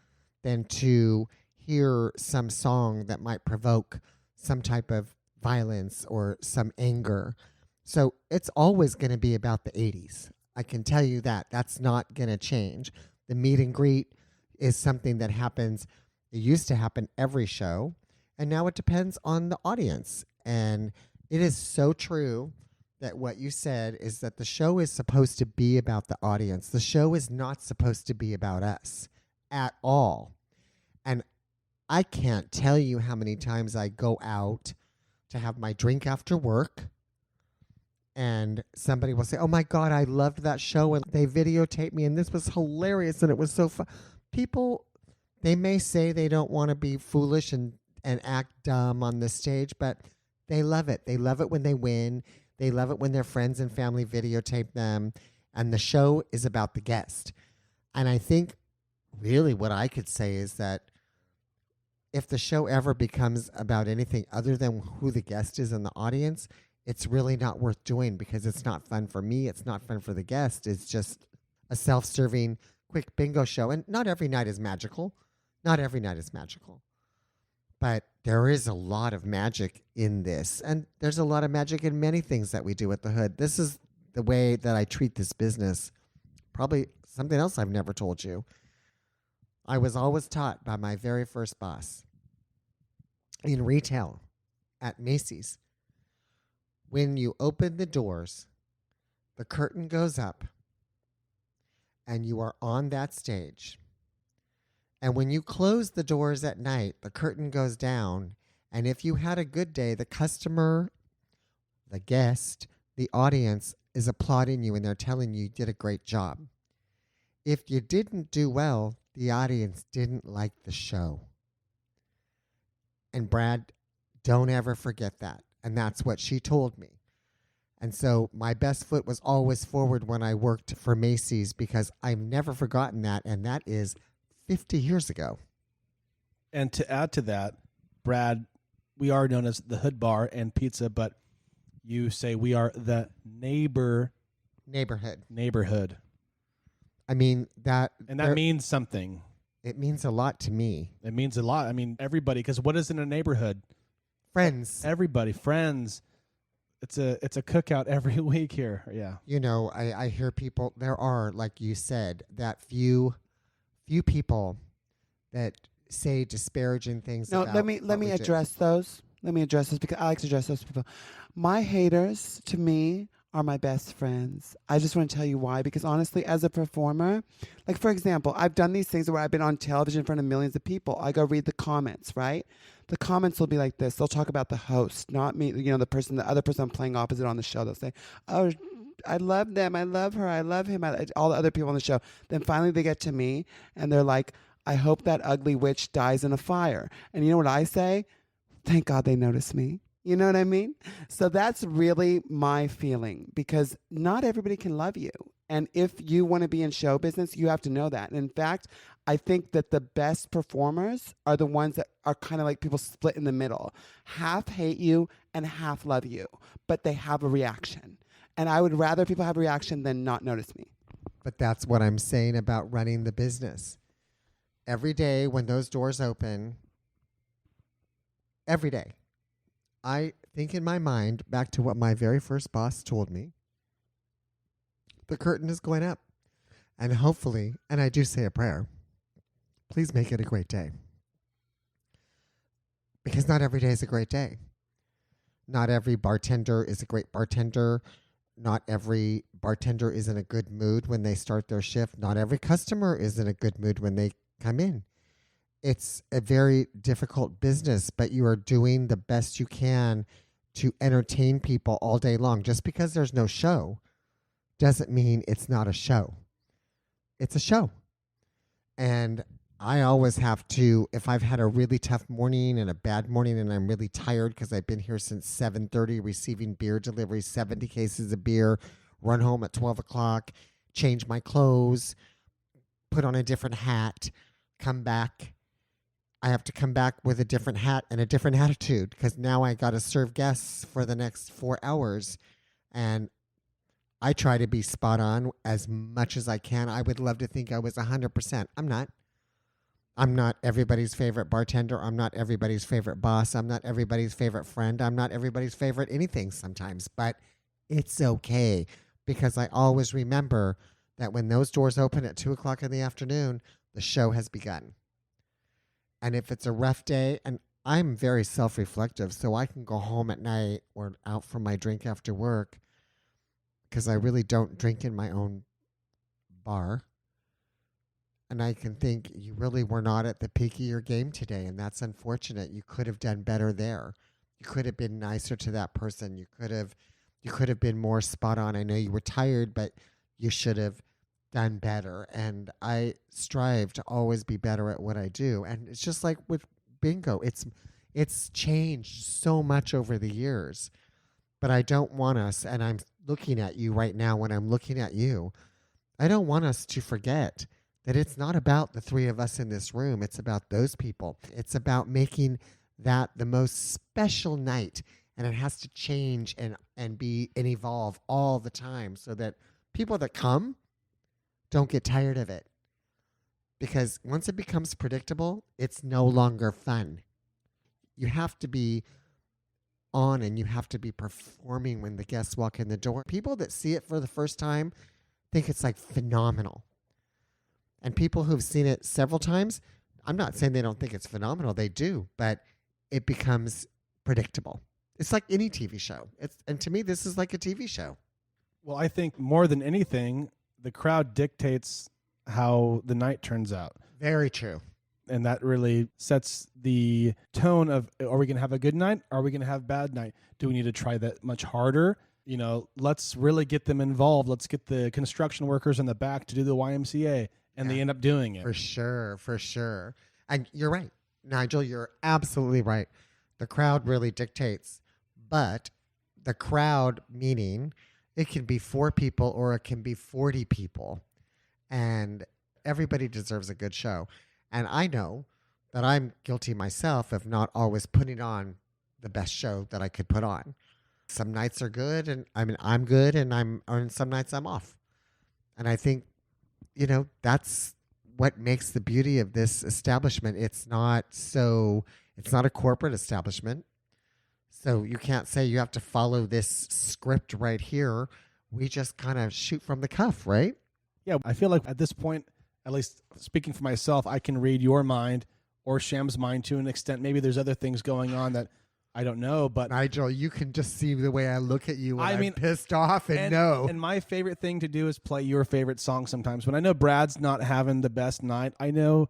than to hear some song that might provoke some type of violence or some anger. So it's always going to be about the 80s. I can tell you that. That's not going to change. The meet and greet is something that happens. It used to happen every show, and now it depends on the audience. And it is so true that what you said is that the show is supposed to be about the audience. The show is not supposed to be about us at all. And I can't tell you how many times I go out to have my drink after work and somebody will say, "Oh my God, I loved that show and they videotaped me and this was hilarious and it was so fun." People, they may say they don't want to be foolish and act dumb on the stage, but they love it. They love it when they win. They love it when their friends and family videotape them. And the show is about the guest. And I think really what I could say is that if the show ever becomes about anything other than who the guest is in the audience, it's really not worth doing because it's not fun for me. It's not fun for the guest. It's just a self-serving, quick bingo show. And not every night is magical. Not every night is magical. But there is a lot of magic in this. And there's a lot of magic in many things that we do at the Hood. This is the way that I treat this business. Probably something else I've never told you. I was always taught by my very first boss in retail at Macy's. When you open the doors, the curtain goes up, and you are on that stage. And when you close the doors at night, the curtain goes down. And if you had a good day, the customer, the guest, the audience is applauding you and they're telling you did a great job. If you didn't do well, the audience didn't like the show. And Brad, don't ever forget that. And that's what she told me. And so my best foot was always forward when I worked for Macy's because I've never forgotten that. And that is 50 years ago. And to add to that, Brad, we are known as the Hood Bar and Pizza, but you say we are the neighborhood. I mean, that means something. It means a lot to me. It means a lot. I mean, everybody, because what is in a neighborhood? Friends. Everybody, friends. It's a cookout every week here. Yeah. You know, I hear people, there are, like you said, that few people that say disparaging things. No, about let me address those. Let me address those because I like to address those people. My haters, to me, are my best friends. I just want to tell you why. Because honestly, as a performer, like for example, I've done these things where I've been on television in front of millions of people. I go read the comments, right? The comments will be like this. They'll talk about the host, not me, you know, the other person I'm playing opposite on the show. They'll say, oh, I love them. I love her. I love him. All the other people on the show. Then finally they get to me and they're like, I hope that ugly witch dies in a fire. And you know what I say? Thank God they noticed me. You know what I mean? So that's really my feeling because not everybody can love you. And if you want to be in show business, you have to know that. And in fact, I think that the best performers are the ones that are kind of like people split in the middle. Half hate you and half love you, but they have a reaction. And I would rather people have a reaction than not notice me. But that's what I'm saying about running the business. Every day when those doors open, every day, I think in my mind back to what my very first boss told me. The curtain is going up. And hopefully, and I do say a prayer, please make it a great day. Because not every day is a great day. Not every bartender is a great bartender. Not every bartender is in a good mood when they start their shift. Not every customer is in a good mood when they come in. It's a very difficult business, but you are doing the best you can to entertain people all day long. Just because there's no show doesn't mean it's not a show. It's a show. And I always have to, if I've had a really tough morning and a bad morning and I'm really tired because I've been here since 7:30 receiving beer deliveries, 70 cases of beer, run home at 12 o'clock, change my clothes, put on a different hat, come back. I have to come back with a different hat and a different attitude because now I got to serve guests for the next 4 hours. And I try to be spot on as much as I can. I would love to think I was 100%. I'm not. I'm not everybody's favorite bartender. I'm not everybody's favorite boss. I'm not everybody's favorite friend. I'm not everybody's favorite anything sometimes. But it's okay because I always remember that when those doors open at 2 o'clock in the afternoon, the show has begun. And if it's a rough day, and I'm very self-reflective, so I can go home at night or out for my drink after work because I really don't drink in my own bar. And I can think, you really were not at the peak of your game today, and that's unfortunate. You could have done better there. You could have been nicer to that person. You could have been more spot on. I know you were tired, but you should have done better. And I strive to always be better at what I do. And it's just like with bingo. It's changed so much over the years. But I don't want us, and I'm looking at you right now when I'm looking at you, I don't want us to forget that it's not about the three of us in this room. It's about those people. It's about making that the most special night. And it has to change and evolve all the time so that people that come don't get tired of it. Because once it becomes predictable, it's no longer fun. You have to be on and you have to be performing when the guests walk in the door. People that see it for the first time think it's like phenomenal. And people who've seen it several times, I'm not saying they don't think it's phenomenal. They do, but it becomes predictable. It's like any TV show. And to me, this is like a TV show. Well, I think more than anything, the crowd dictates how the night turns out. Very true. And that really sets the tone of, are we going to have a good night? Are we going to have a bad night? Do we need to try that much harder? You know, let's really get them involved. Let's get the construction workers in the back to do the YMCA. And they end up doing it. For sure, for sure. And you're right, Nigel, you're absolutely right. The crowd really dictates. But the crowd, meaning it can be 4 people or it can be 40 people. And everybody deserves a good show. And I know that I'm guilty myself of not always putting on the best show that I could put on. Some nights are good, and I'm good, and on some nights I'm off. And I think, you know, that's what makes the beauty of this establishment. It's not a corporate establishment. So you can't say you have to follow this script right here. We just kind of shoot from the cuff, right? Yeah, I feel like at this point, at least speaking for myself, I can read your mind or Sham's mind to an extent. Maybe there's other things going on that I don't know, but Nigel, you can just see the way I look at you when I'm pissed off and know. And my favorite thing to do is play your favorite song sometimes. When I know Brad's not having the best night, I know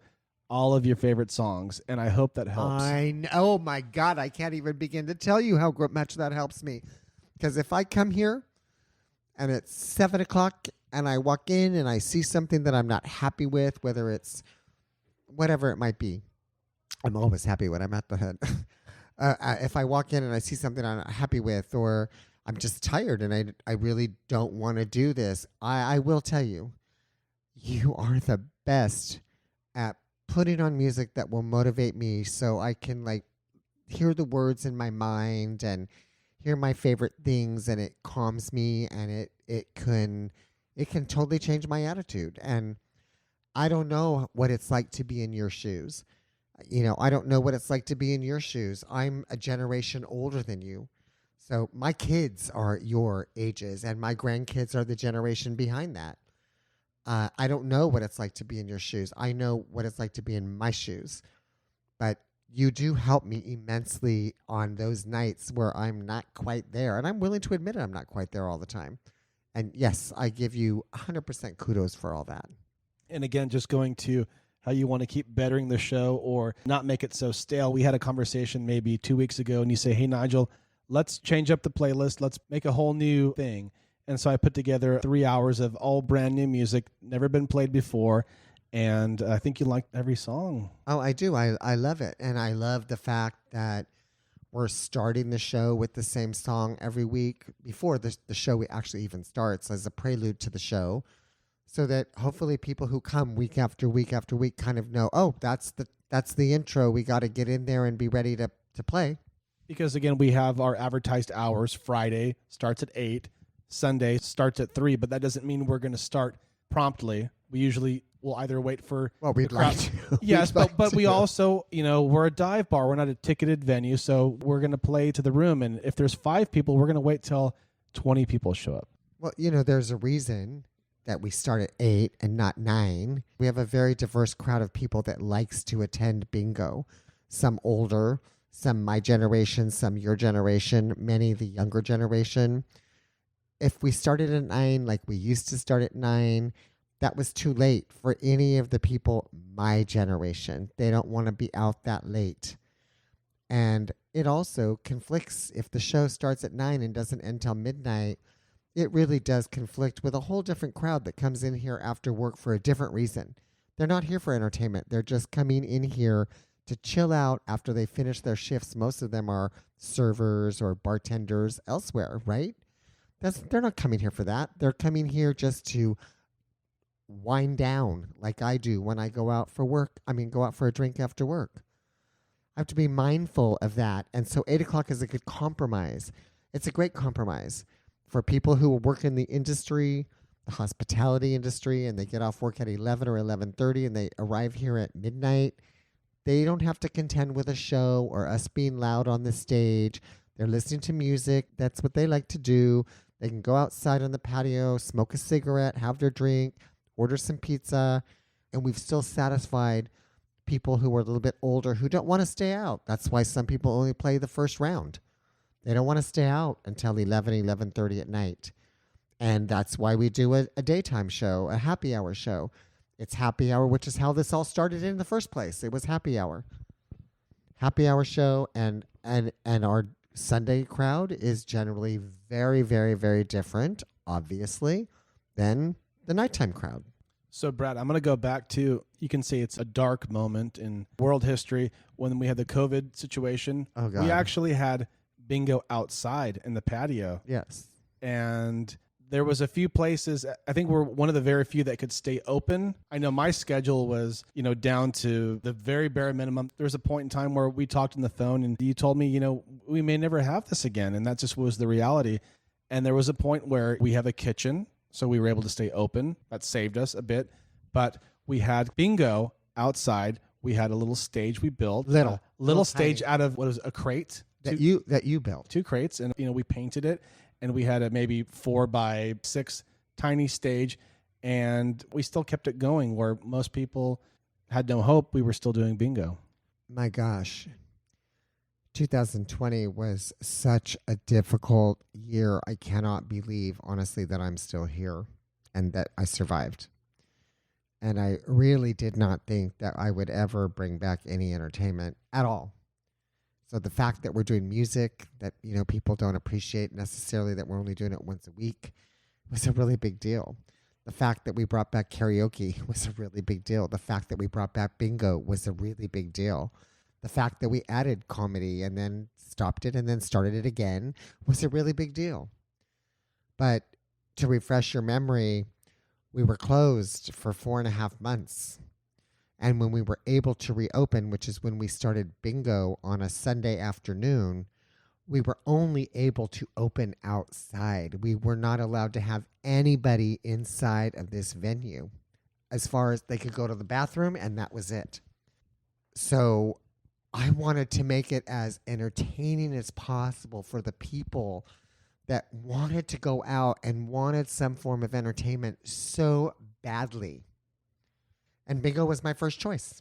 all of your favorite songs, and I hope that helps. Oh my God, I can't even begin to tell you how much that helps me. Because if I come here and it's 7 o'clock and I walk in and I see something that I'm not happy with, whether it's whatever it might be, I'm always happy when I'm at the hood. If I walk in and I see something I'm not happy with, or I'm just tired and I really don't want to do this, I will tell you, you are the best at putting on music that will motivate me so I can like hear the words in my mind and hear my favorite things, and it calms me, and it can totally change my attitude. And I don't know what it's like to be in your shoes. You know, I don't know what it's like to be in your shoes. I'm a generation older than you. So my kids are your ages, and my grandkids are the generation behind that. I don't know what it's like to be in your shoes. I know what it's like to be in my shoes. But you do help me immensely on those nights where I'm not quite there. And I'm willing to admit it, I'm not quite there all the time. And yes, I give you 100% kudos for all that. And again, just going to how you want to keep bettering the show or not make it so stale. We had a conversation maybe 2 weeks ago, and you say, hey, Nigel, let's change up the playlist. Let's make a whole new thing. And so I put together 3 hours of all brand new music, never been played before. And I think you liked every song. Oh, I do. I love it. And I love the fact that we're starting the show with the same song every week before the show actually even starts, as a prelude to the show, so that hopefully people who come week after week after week kind of know, oh, that's the intro. We got to get in there and be ready to play. Because, again, we have our advertised hours. Friday starts at 8. Sunday starts at 3. But that doesn't mean we're going to start promptly. We usually will either wait for... Well, we'd like to. Yes, but we also, you know, we're a dive bar. We're not a ticketed venue, so we're going to play to the room. And if there's 5 people, we're going to wait till 20 people show up. Well, you know, there's a reason that we start at 8 and not 9. We have a very diverse crowd of people that likes to attend bingo. Some older, some my generation, some your generation, many the younger generation. If we started at 9, like we used to start at 9, that was too late for any of the people my generation. They don't want to be out that late. And it also conflicts if the show starts at 9 and doesn't end till midnight. It really does conflict with a whole different crowd that comes in here after work for a different reason. They're not here for entertainment. They're just coming in here to chill out after they finish their shifts. Most of them are servers or bartenders elsewhere, right? They're not coming here for that. They're coming here just to wind down like I do when I go out for work. Go out for a drink after work. I have to be mindful of that. And so 8 o'clock is a good compromise. It's a great compromise for people who work in the industry, the hospitality industry and they get off work at 11 or 11:30 and they arrive here at midnight, they don't have to contend with a show or us being loud on the stage. They're listening to music. That's what they like to do. They can go outside on the patio, smoke a cigarette, have their drink, order some pizza, and we've still satisfied people who are a little bit older who don't want to stay out. That's why some people only play the first round. They don't want to stay out until 11:30 at night. And that's why we do a daytime show, a happy hour show. It's happy hour, which is how this all started in the first place. It was happy hour. Happy hour show, and our Sunday crowd is generally very, very, very different, obviously, than the nighttime crowd. So, Brad, I'm going to go back to, you can say it's a dark moment in world history when we had the COVID situation. Oh, God. We actually had bingo outside in the patio. Yes. And there was a few places, I think we're one of the very few that could stay open. I know my schedule was, down to the very bare minimum. There was a point in time where we talked on the phone and you told me, we may never have this again. And that just was the reality. And there was a point where we have a kitchen, so we were able to stay open. That saved us a bit. But we had bingo outside. We had a little stage we built. Little stage tiny. Out of, what was it, a crate? That you built. 2 crates. And, we painted it. And we had a maybe 4x6 tiny stage, and we still kept it going where most people had no hope. We were still doing bingo. My gosh. 2020 was such a difficult year. I cannot believe, honestly, that I'm still here and that I survived. And I really did not think that I would ever bring back any entertainment at all. So the fact that we're doing music that, people don't appreciate necessarily, that we're only doing it once a week, was a really big deal. The fact that we brought back karaoke was a really big deal. The fact that we brought back bingo was a really big deal. The fact that we added comedy and then stopped it and then started it again was a really big deal. But to refresh your memory, we were closed for 4.5 months. And when we were able to reopen, which is when we started bingo on a Sunday afternoon, we were only able to open outside. We were not allowed to have anybody inside of this venue. As far as they could go to the bathroom, and that was it. So I wanted to make it as entertaining as possible for the people that wanted to go out and wanted some form of entertainment so badly. And bingo was my first choice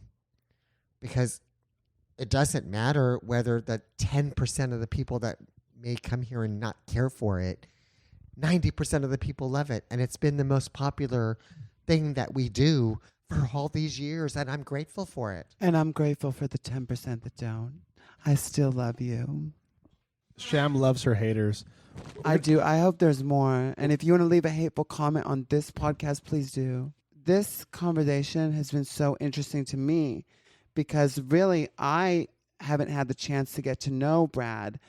because it doesn't matter whether the 10% of the people that may come here and not care for it, 90% of the people love it. And it's been the most popular thing that we do for all these years. And I'm grateful for it. And I'm grateful for the 10% that don't. I still love you. Sham loves her haters. I do. I hope there's more. And if you want to leave a hateful comment on this podcast, please do. This conversation has been so interesting to me because really I haven't had the chance to get to know Brad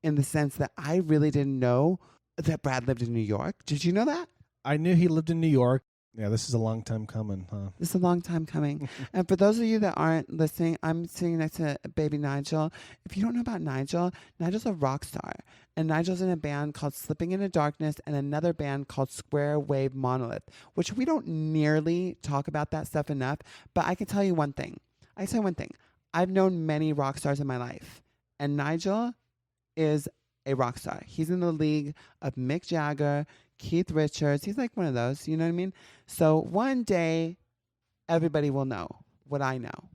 in the sense that I really didn't know that Brad lived in New York. Did you know that? I knew he lived in New York. Yeah, this is a long time coming, huh? This is a long time coming. And for those of you that aren't listening, I'm sitting next to baby Nigel. If you don't know about Nigel, Nigel's a rock star. And Nigel's in a band called Slipping Into Darkness and another band called Square Wave Monolith, which we don't nearly talk about that stuff enough. But I can tell you one thing. I've known many rock stars in my life. And Nigel is a rock star. He's in the league of Mick Jagger, Keith Richards. He's like one of those, you know what I mean? So one day, everybody will know what I know.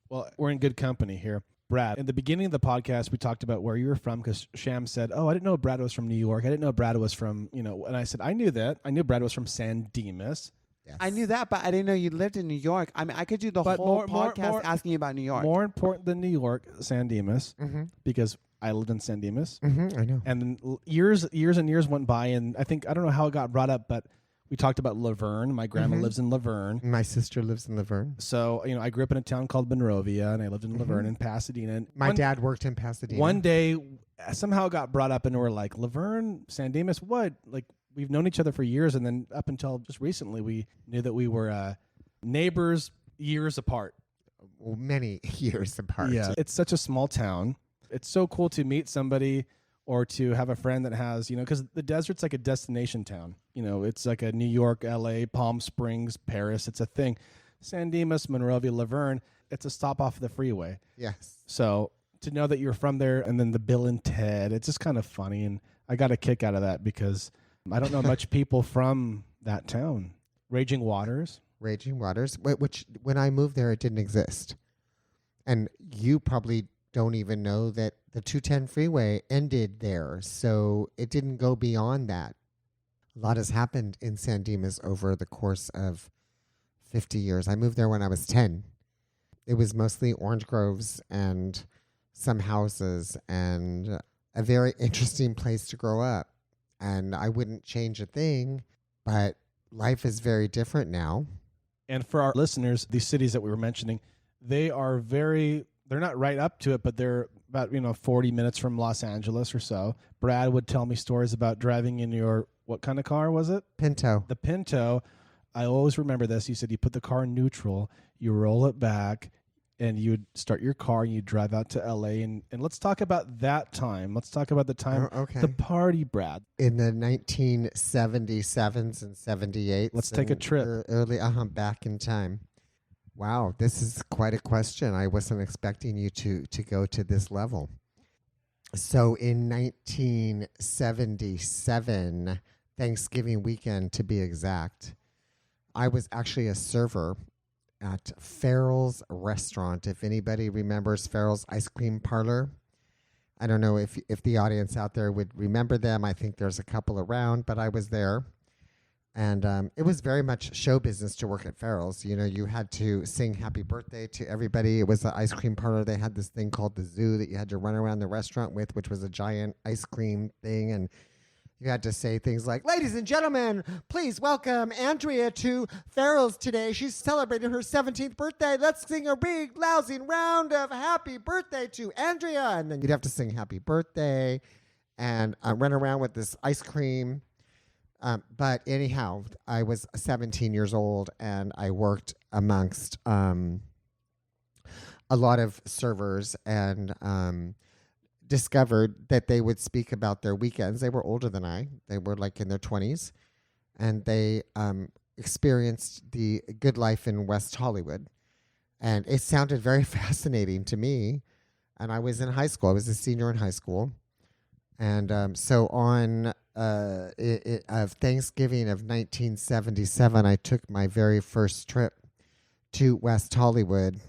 Well, we're in good company here. Brad, in the beginning of the podcast, we talked about where you were from because Sham said, I didn't know Brad was from New York. I didn't know Brad was from, and I said, I knew that. I knew Brad was from San Dimas. Yes. I knew that, but I didn't know you lived in New York. I mean, I could do the whole podcast asking you about New York. More important than New York, San Dimas, because I lived in San Dimas. I know. And then years and years went by, and I don't know how it got brought up, but we talked about Laverne. My grandma lives in Laverne. My sister lives in Laverne. So, I grew up in a town called Monrovia, and I lived in Laverne and Pasadena. And My dad worked in Pasadena. One day, somehow it got brought up, and we're like, Laverne, San Dimas, what? Like, we've known each other for years, and then up until just recently, we knew that we were neighbors years apart. Many years apart. Yeah, it's such a small town. It's so cool to meet somebody or to have a friend that has, because the desert's like a destination town. It's like a New York, LA, Palm Springs, Paris. It's a thing. San Dimas, Monrovia, Laverne, it's a stop off the freeway. Yes. So to know that you're from there, and then the Bill and Ted, it's just kind of funny. And I got a kick out of that because I don't know much people from that town. Raging Waters, which when I moved there, it didn't exist. And you probably don't even know that the 210 freeway ended there. So it didn't go beyond that. A lot has happened in San Dimas over the course of 50 years. I moved there when I was 10. It was mostly orange groves and some houses and a very interesting place to grow up. And I wouldn't change a thing, but life is very different now. And for our listeners, these cities that we were mentioning, they're not right up to it, but they're about, 40 minutes from Los Angeles or so. Brad would tell me stories about driving in your, what kind of car was it? Pinto. The Pinto. I always remember this. You said you put the car in neutral, you roll it back, and you would start your car and you drive out to LA. And let's talk about that time. Let's talk about the time, the party, Brad. In the 1977s and 78s. Let's take a trip. Early, back in time. Wow, this is quite a question. I wasn't expecting you to go to this level. So in 1977, Thanksgiving weekend to be exact, I was actually a server at Farrell's Restaurant. If anybody remembers Farrell's Ice Cream Parlor, I don't know if the audience out there would remember them. I think there's a couple around, but I was there. And it was very much show business to work at Farrell's. You had to sing happy birthday to everybody. It was an ice cream parlor. They had this thing called the zoo that you had to run around the restaurant with, which was a giant ice cream thing. And you had to say things like, ladies and gentlemen, please welcome Andrea to Farrell's today. She's celebrating her 17th birthday. Let's sing a big, lousing round of happy birthday to Andrea. And then you'd have to sing happy birthday and run around with this ice cream. But anyhow, I was 17 years old and I worked amongst a lot of servers and discovered that they would speak about their weekends. They were older than I. They were like in their 20s. And they experienced the good life in West Hollywood. And it sounded very fascinating to me. And I was in high school. I was a senior in high school. And so on of Thanksgiving of 1977, I took my very first trip to West Hollywood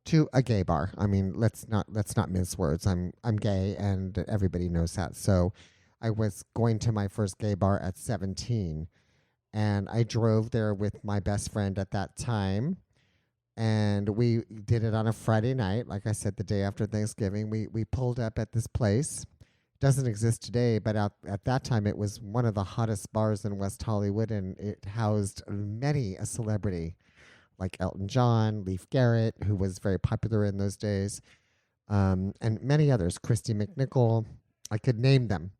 to a gay bar. I mean, let's not mince words. I'm gay, and everybody knows that. So I was going to my first gay bar at 17, and I drove there with my best friend at that time. And we did it on a Friday night, like I said, the day after Thanksgiving. We pulled up at this place. Doesn't exist today, but at that time it was one of the hottest bars in West Hollywood, and it housed many a celebrity like Elton John, Leif Garrett, who was very popular in those days, and many others, Christy McNichol. I could name them.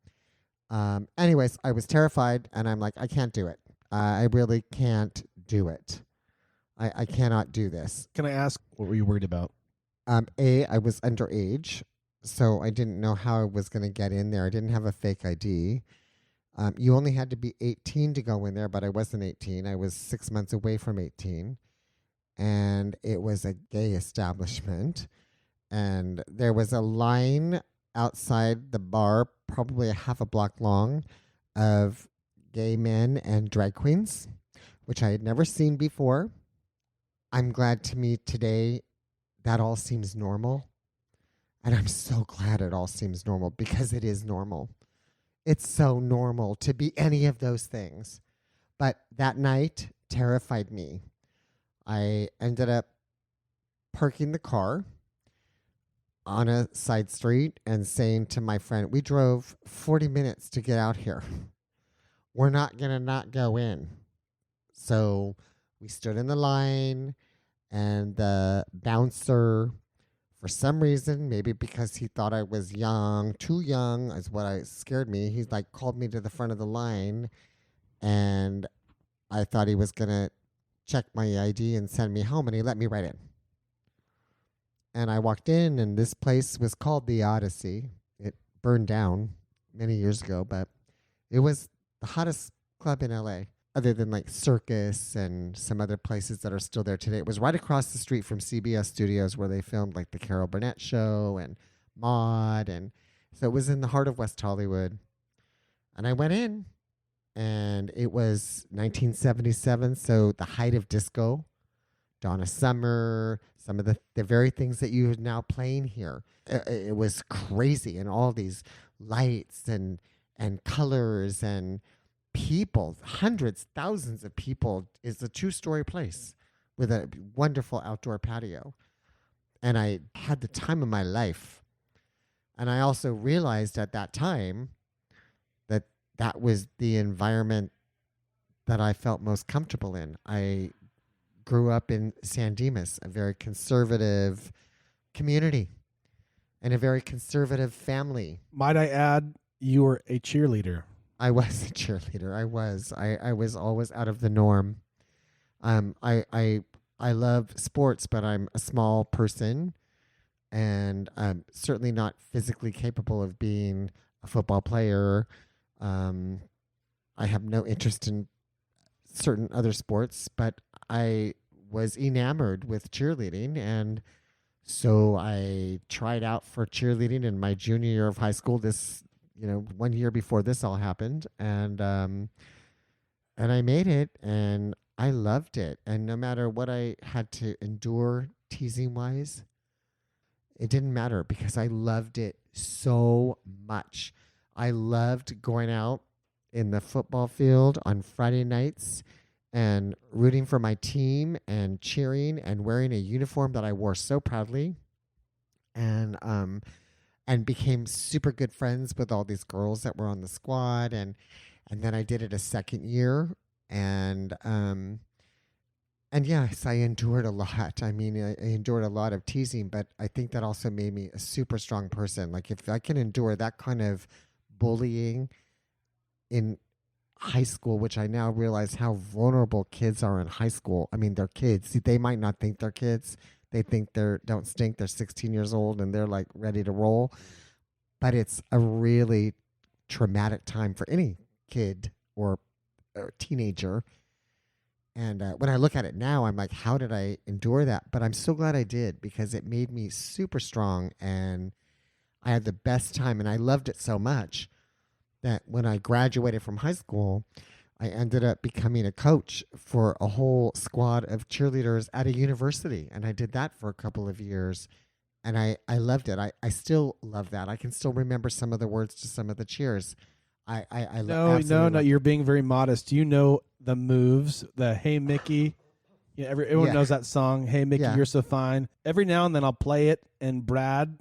Anyways, I was terrified, and I'm like, I can't do it. I really can't do it. I cannot do this. Can I ask, what were you worried about? I was underage. So I didn't know how I was going to get in there. I didn't have a fake ID. You only had to be 18 to go in there, but I wasn't 18. I was 6 months away from 18. And it was a gay establishment. And there was a line outside the bar, probably a half a block long, of gay men and drag queens, which I had never seen before. I'm glad to me today that all seems normal. And I'm so glad it all seems normal, because it is normal. It's so normal to be any of those things. But that night terrified me. I ended up parking the car on a side street and saying to my friend, we drove 40 minutes to get out here. We're not going to not go in. So we stood in the line, and the bouncer, for some reason, maybe because he thought I was young, too young is what scared me. He's like called me to the front of the line, and I thought he was going to check my ID and send me home, and he let me right in. And I walked in, and this place was called the Odyssey. It burned down many years ago, but it was the hottest club in LA, other than like Circus and some other places that are still there today. It was right across the street from CBS Studios, where they filmed like the Carol Burnett Show and Maude. And so it was in the heart of West Hollywood. And I went in, and it was 1977, so the height of disco. Donna Summer, some of the very things that you are now playing here. It was crazy, and all these lights and colors and people, hundreds, thousands of people. Is a two-story place with a wonderful outdoor patio. And I had the time of my life. And I also realized at that time that that was the environment that I felt most comfortable in. I grew up in San Dimas, a very conservative community and a very conservative family. Might I add, you were a cheerleader. I was a cheerleader. I was always out of the norm. I love sports, but I'm a small person, and I'm certainly not physically capable of being a football player. I have no interest in certain other sports, but I was enamored with cheerleading, and so I tried out for cheerleading in my junior year of high school. This, 1 year before this all happened, and I made it, and I loved it. And no matter what I had to endure teasing wise, it didn't matter because I loved it so much. I loved going out in the football field on Friday nights and rooting for my team and cheering and wearing a uniform that I wore so proudly, and became super good friends with all these girls that were on the squad. And then I did it a second year, and yes, I endured a lot. I mean, I endured a lot of teasing, but I think that also made me a super strong person. Like, if I can endure that kind of bullying in high school, which I now realize how vulnerable kids are in high school. I mean, they're kids. They might not think they're kids. They think don't stink. They're 16 years old and they're like ready to roll. But it's a really traumatic time for any kid or teenager. And when I look at it now, I'm like, how did I endure that? But I'm so glad I did, because it made me super strong, and I had the best time, and I loved it so much that when I graduated from high school, I ended up becoming a coach for a whole squad of cheerleaders at a university. And I did that for a couple of years, and I loved it. I still love that. I can still remember some of the words to some of the cheers. No, you're being very modest. You know the moves, the "Hey Mickey," everyone knows that song. "Hey Mickey, You're so fine." Every now and then I'll play it, and Brad,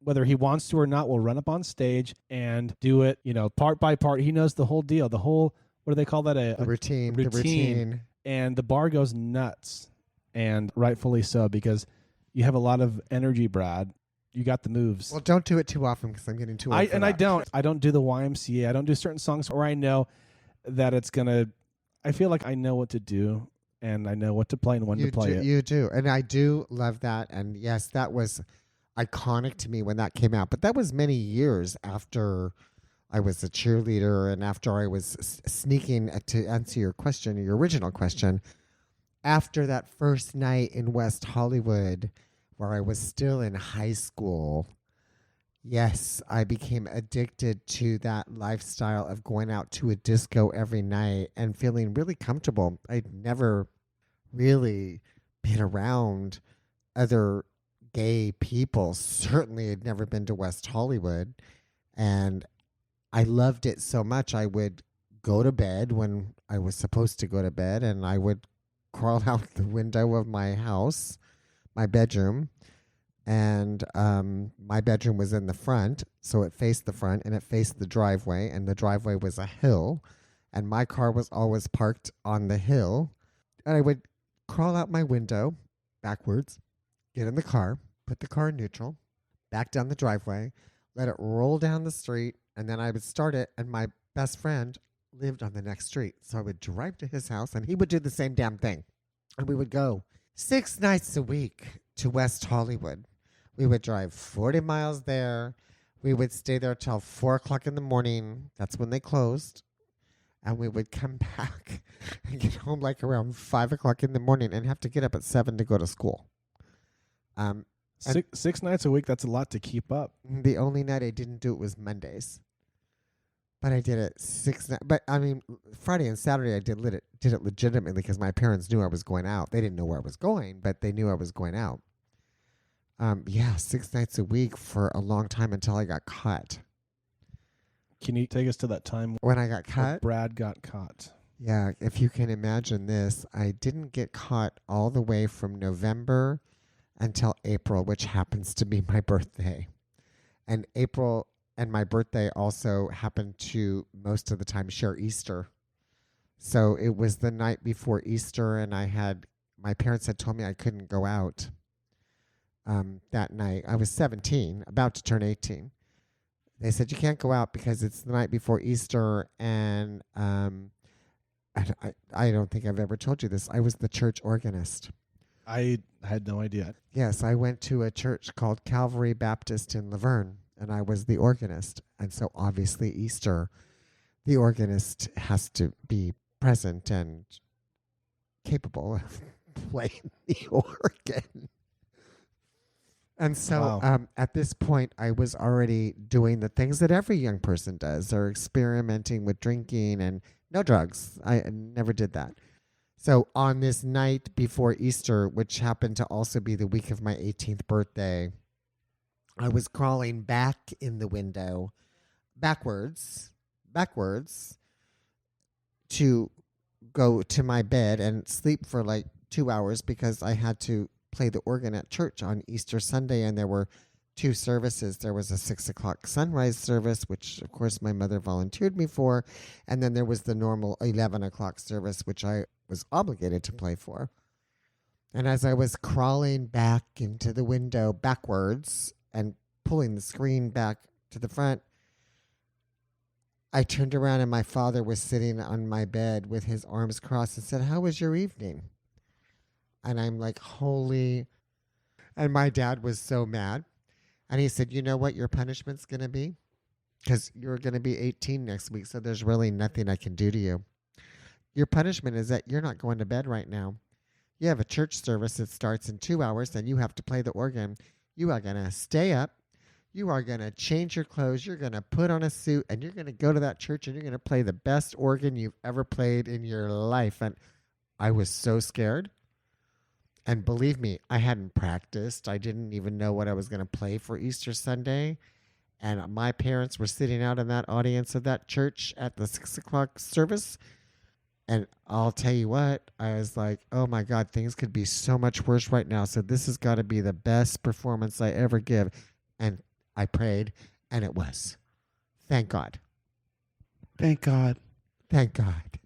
whether he wants to or not, will run up on stage and do it, part by part. He knows the whole deal, the whole, what do they call that? The routine. The routine. And the bar goes nuts, and rightfully so, because you have a lot of energy, Brad. You got the moves. Well, don't do it too often, because I'm getting too old. I don't do the YMCA. I don't do certain songs where I know that it's gonna. I feel like I know what to do, and I know what to play and when to play it. You do, and I do love that. And yes, that was iconic to me when that came out. But that was many years after I was a cheerleader, and after I was sneaking, to answer your question, your original question, after that first night in West Hollywood, where I was still in high school. Yes, I became addicted to that lifestyle of going out to a disco every night and feeling really comfortable. I'd never really been around other gay people. Certainly had never been to West Hollywood. And I loved it so much. I would go to bed when I was supposed to go to bed, and I would crawl out the window of my house, my bedroom. And my bedroom was in the front, so it faced the front, and it faced the driveway, and the driveway was a hill, and my car was always parked on the hill. And I would crawl out my window backwards, get in the car, put the car in neutral, back down the driveway, let it roll down the street, and then I would start it, and my best friend lived on the next street. So I would drive to his house, and he would do the same damn thing. And we would go 6 nights a week to West Hollywood. We would drive 40 miles there. We would stay there till 4 o'clock in the morning. That's when they closed. And we would come back and get home like around 5 o'clock in the morning and have to get up at 7 to go to school. Six nights a week, that's a lot to keep up. The only night I didn't do it was Mondays. But I did it 6 nights. But I mean, Friday and Saturday I did it legitimately because my parents knew I was going out. They didn't know where I was going, but they knew I was going out. 6 nights a week for a long time until I got caught. Can you take us to that time when I got caught? Brad got caught. Yeah, if you can imagine this, I didn't get caught all the way from November until April, which happens to be my birthday. And April and my birthday also happened to most of the time share Easter. So it was the night before Easter, and my parents had told me I couldn't go out that night. I was 17, about to turn 18. They said, you can't go out because it's the night before Easter, and I don't think I've ever told you this. I was the church organist. I had no idea. Yes, I went to a church called Calvary Baptist in Laverne, and I was the organist. And so obviously Easter, the organist has to be present and capable of playing the organ. And so at this point, I was already doing the things that every young person does, or experimenting with drinking and no drugs. I never did that. So on this night before Easter, which happened to also be the week of my 18th birthday, I was crawling back in the window, backwards, to go to my bed and sleep for like 2 hours because I had to play the organ at church on Easter Sunday, and there were 2 services. There was a 6 o'clock sunrise service, which of course my mother volunteered me for, and then there was the normal 11 o'clock service, which I was obligated to play for. And as I was crawling back into the window backwards and pulling the screen back to the front, I turned around and my father was sitting on my bed with his arms crossed and said, "How was your evening?" And I'm like, holy. And my dad was so mad. And he said, you know what your punishment's going to be? Because you're going to be 18 next week, so there's really nothing I can do to you. Your punishment is that you're not going to bed right now. You have a church service that starts in 2 hours, and you have to play the organ. You are going to stay up. You are going to change your clothes. You're going to put on a suit, and you're going to go to that church, and you're going to play the best organ you've ever played in your life. And I was so scared. And believe me, I hadn't practiced. I didn't even know what I was going to play for Easter Sunday. And my parents were sitting out in that audience of that church at the 6 o'clock service. And I'll tell you what, I was like, oh my God, things could be so much worse right now. So this has got to be the best performance I ever give. And I prayed, and it was. Thank God. Thank God. Thank God.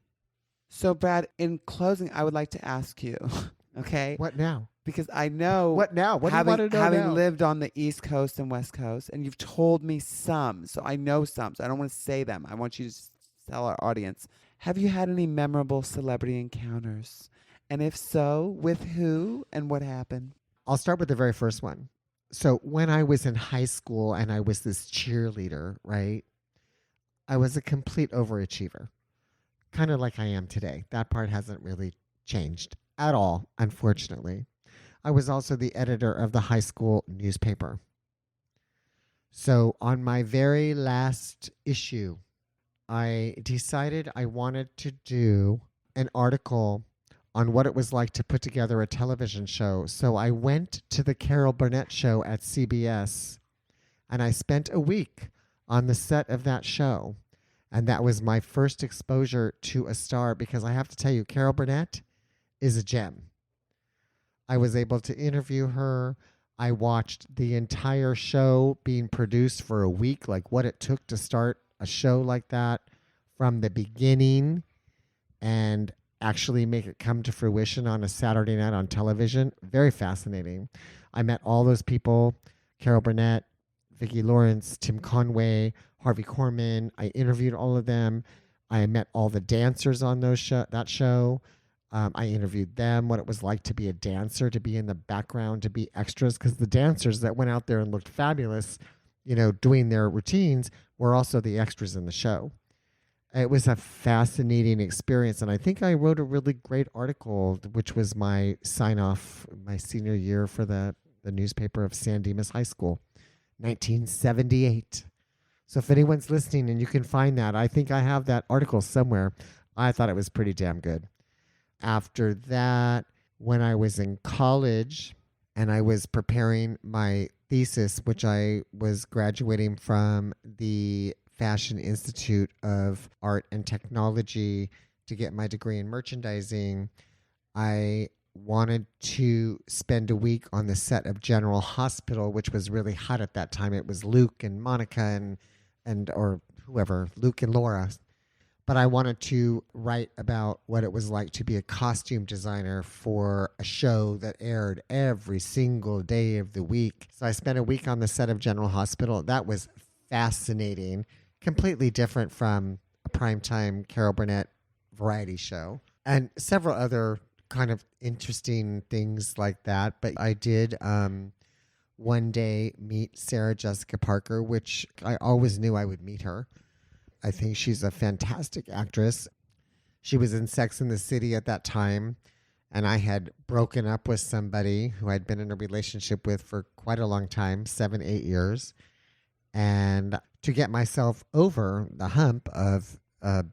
So, Brad, in closing, I would like to ask you, okay? What now? Because I know What now? What do you want to know having now? lived on the East Coast and West Coast, and you've told me some, so I know some, so I don't want to say them. I want you to tell our audience. Have you had any memorable celebrity encounters? And if so, with who and what happened? I'll start with the very first one. So when I was in high school and I was this cheerleader, right, I was a complete overachiever, kind of like I am today. That part hasn't really changed at all, unfortunately. I was also the editor of the high school newspaper. So on my very last issue, I decided I wanted to do an article on what it was like to put together a television show. So I went to the Carol Burnett show at CBS, and I spent a week on the set of that show. And that was my first exposure to a star, because I have to tell you, Carol Burnett is a gem. I was able to interview her. I watched the entire show being produced for a week, like what it took to start a show like that from the beginning and actually make it come to fruition on a Saturday night on television. Very fascinating. I met all those people, Carol Burnett, Vicki Lawrence, Tim Conway, Harvey Korman. I interviewed all of them. I met all the dancers on that show. I interviewed them, what it was like to be a dancer, to be in the background, to be extras, because the dancers that went out there and looked fabulous, doing their routines were also the extras in the show. It was a fascinating experience, and I think I wrote a really great article, which was my sign-off my senior year for the newspaper of San Dimas High School, 1978. So if anyone's listening and you can find that, I think I have that article somewhere. I thought it was pretty damn good. After that, when I was in college and I was preparing my thesis, which I was graduating from the Fashion Institute of Art and Technology to get my degree in merchandising, I wanted to spend a week on the set of General Hospital, which was really hot at that time. It was Luke and Monica and or whoever, Luke and Laura. But I wanted to write about what it was like to be a costume designer for a show that aired every single day of the week. So I spent a week on the set of General Hospital. That was fascinating. Completely different from a primetime Carol Burnett variety show, and several other kind of interesting things like that. But I did one day meet Sarah Jessica Parker, which I always knew I would meet her. I think she's a fantastic actress. She was in Sex and the City at that time, and I had broken up with somebody who I'd been in a relationship with for quite a long time, 7-8 years. And to get myself over the hump of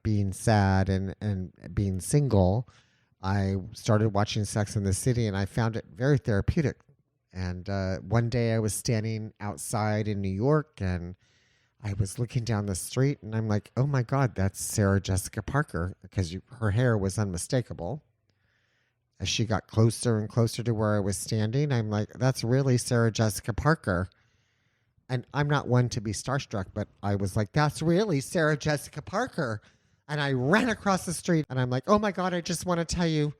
being sad and being single, I started watching Sex and the City, and I found it very therapeutic. And one day I was standing outside in New York, and I was looking down the street, and I'm like, oh my God, that's Sarah Jessica Parker, because her hair was unmistakable. As she got closer and closer to where I was standing, I'm like, that's really Sarah Jessica Parker. And I'm not one to be starstruck, but I was like, that's really Sarah Jessica Parker. And I ran across the street, and I'm like, oh my God, I just want to tell you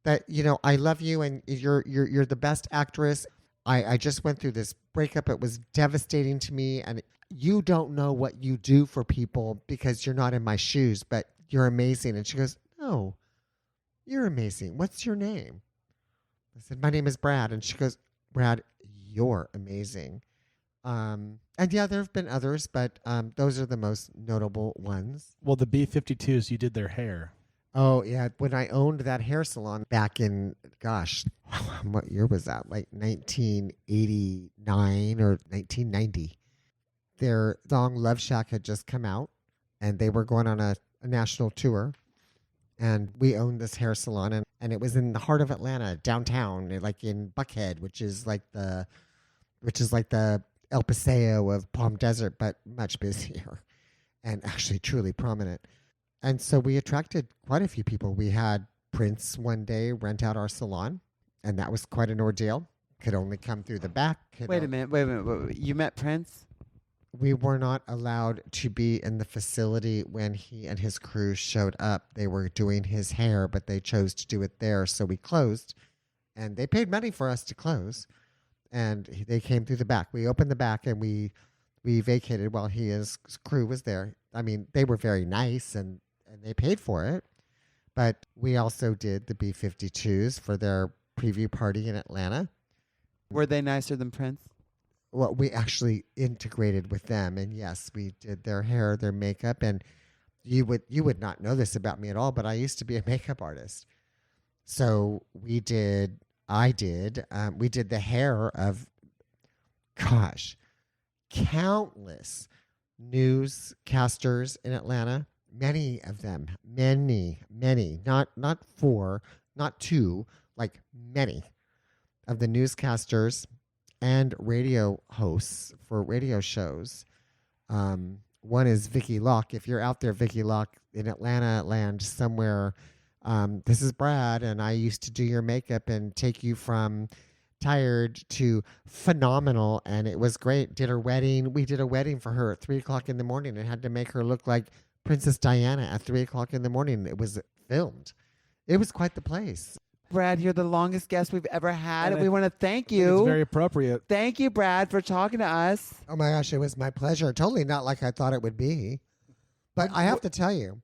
that, I love you, and you're the best actress. I just went through this breakup. It was devastating to me, and you don't know what you do for people because you're not in my shoes, but you're amazing. And she goes, no, you're amazing. What's your name? I said, my name is Brad. And she goes, Brad, you're amazing. And yeah, there have been others, but those are the most notable ones. Well, the B-52s, you did their hair. Oh, yeah. When I owned that hair salon back in, gosh, what year was that? Like 1989 or 1990. Their song Love Shack had just come out, and they were going on a national tour. And we owned this hair salon, and it was in the heart of Atlanta, downtown, like in Buckhead, which is like the El Paseo of Palm Desert, but much busier and actually truly prominent. And so we attracted quite a few people. We had Prince one day rent out our salon, and that was quite an ordeal. Could only come through the back. Wait a minute. You met Prince? We were not allowed to be in the facility when he and his crew showed up. They were doing his hair, but they chose to do it there. So we closed, and they paid money for us to close. And they came through the back. We opened the back, and we vacated while his crew was there. I mean, they were very nice, and they paid for it. But we also did the B-52s for their preview party in Atlanta. Were they nicer than Prince? Well, we actually integrated with them, and yes, we did their hair, their makeup, and you would not know this about me at all, but I used to be a makeup artist. So we did the hair of, gosh, countless newscasters in Atlanta. Many of them, many, not four, not two, like many of the newscasters and radio hosts for radio shows. One is Vicky Locke. If you're out there, Vicky Locke, in Atlanta land somewhere, this is Brad, and I used to do your makeup and take you from tired to phenomenal, and it was great. Did her wedding. We did a wedding for her at 3 o'clock in the morning and had to make her look like Princess Diana at 3 o'clock in the morning. It was filmed. It was quite the place. Brad, you're the longest guest we've ever had, and we want to thank It's you. very appropriate. Thank you, Brad, for talking to us. Oh my gosh, it was my pleasure. Totally not like I thought it would be. But I have to tell you,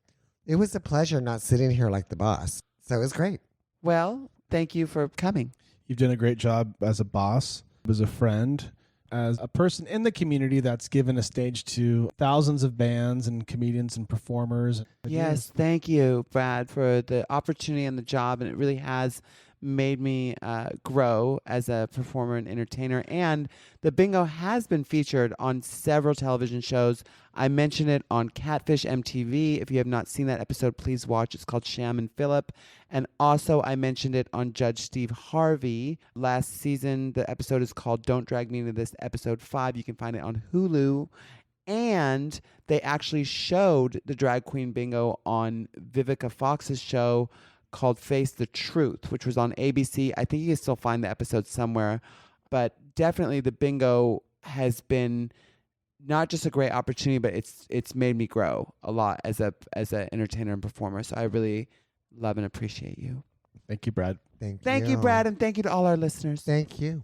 it was a pleasure not sitting here like the boss. So it was great. Well, thank you for coming. You've done a great job as a boss, as a friend, as a person in the community that's given a stage to thousands of bands and comedians and performers. Yes, thank you, Brad, for the opportunity and the job. And it really has made me grow as a performer and entertainer. And the bingo has been featured on several television shows. I mentioned it on Catfish MTV. If you have not seen that episode, please watch. It's called Sham and Phillip. And also I mentioned it on Judge Steve Harvey last season. The episode is called Don't Drag Me Into This, episode 5. You can find it on Hulu. And they actually showed the drag queen bingo on Vivica Fox's show called Face the Truth, which was on ABC. I think you can still find the episode somewhere. But definitely the bingo has been not just a great opportunity, but it's made me grow a lot as an entertainer and performer. So I really love and appreciate you. Thank you, Brad. Thank you. Thank you, Brad, and thank you to all our listeners. Thank you.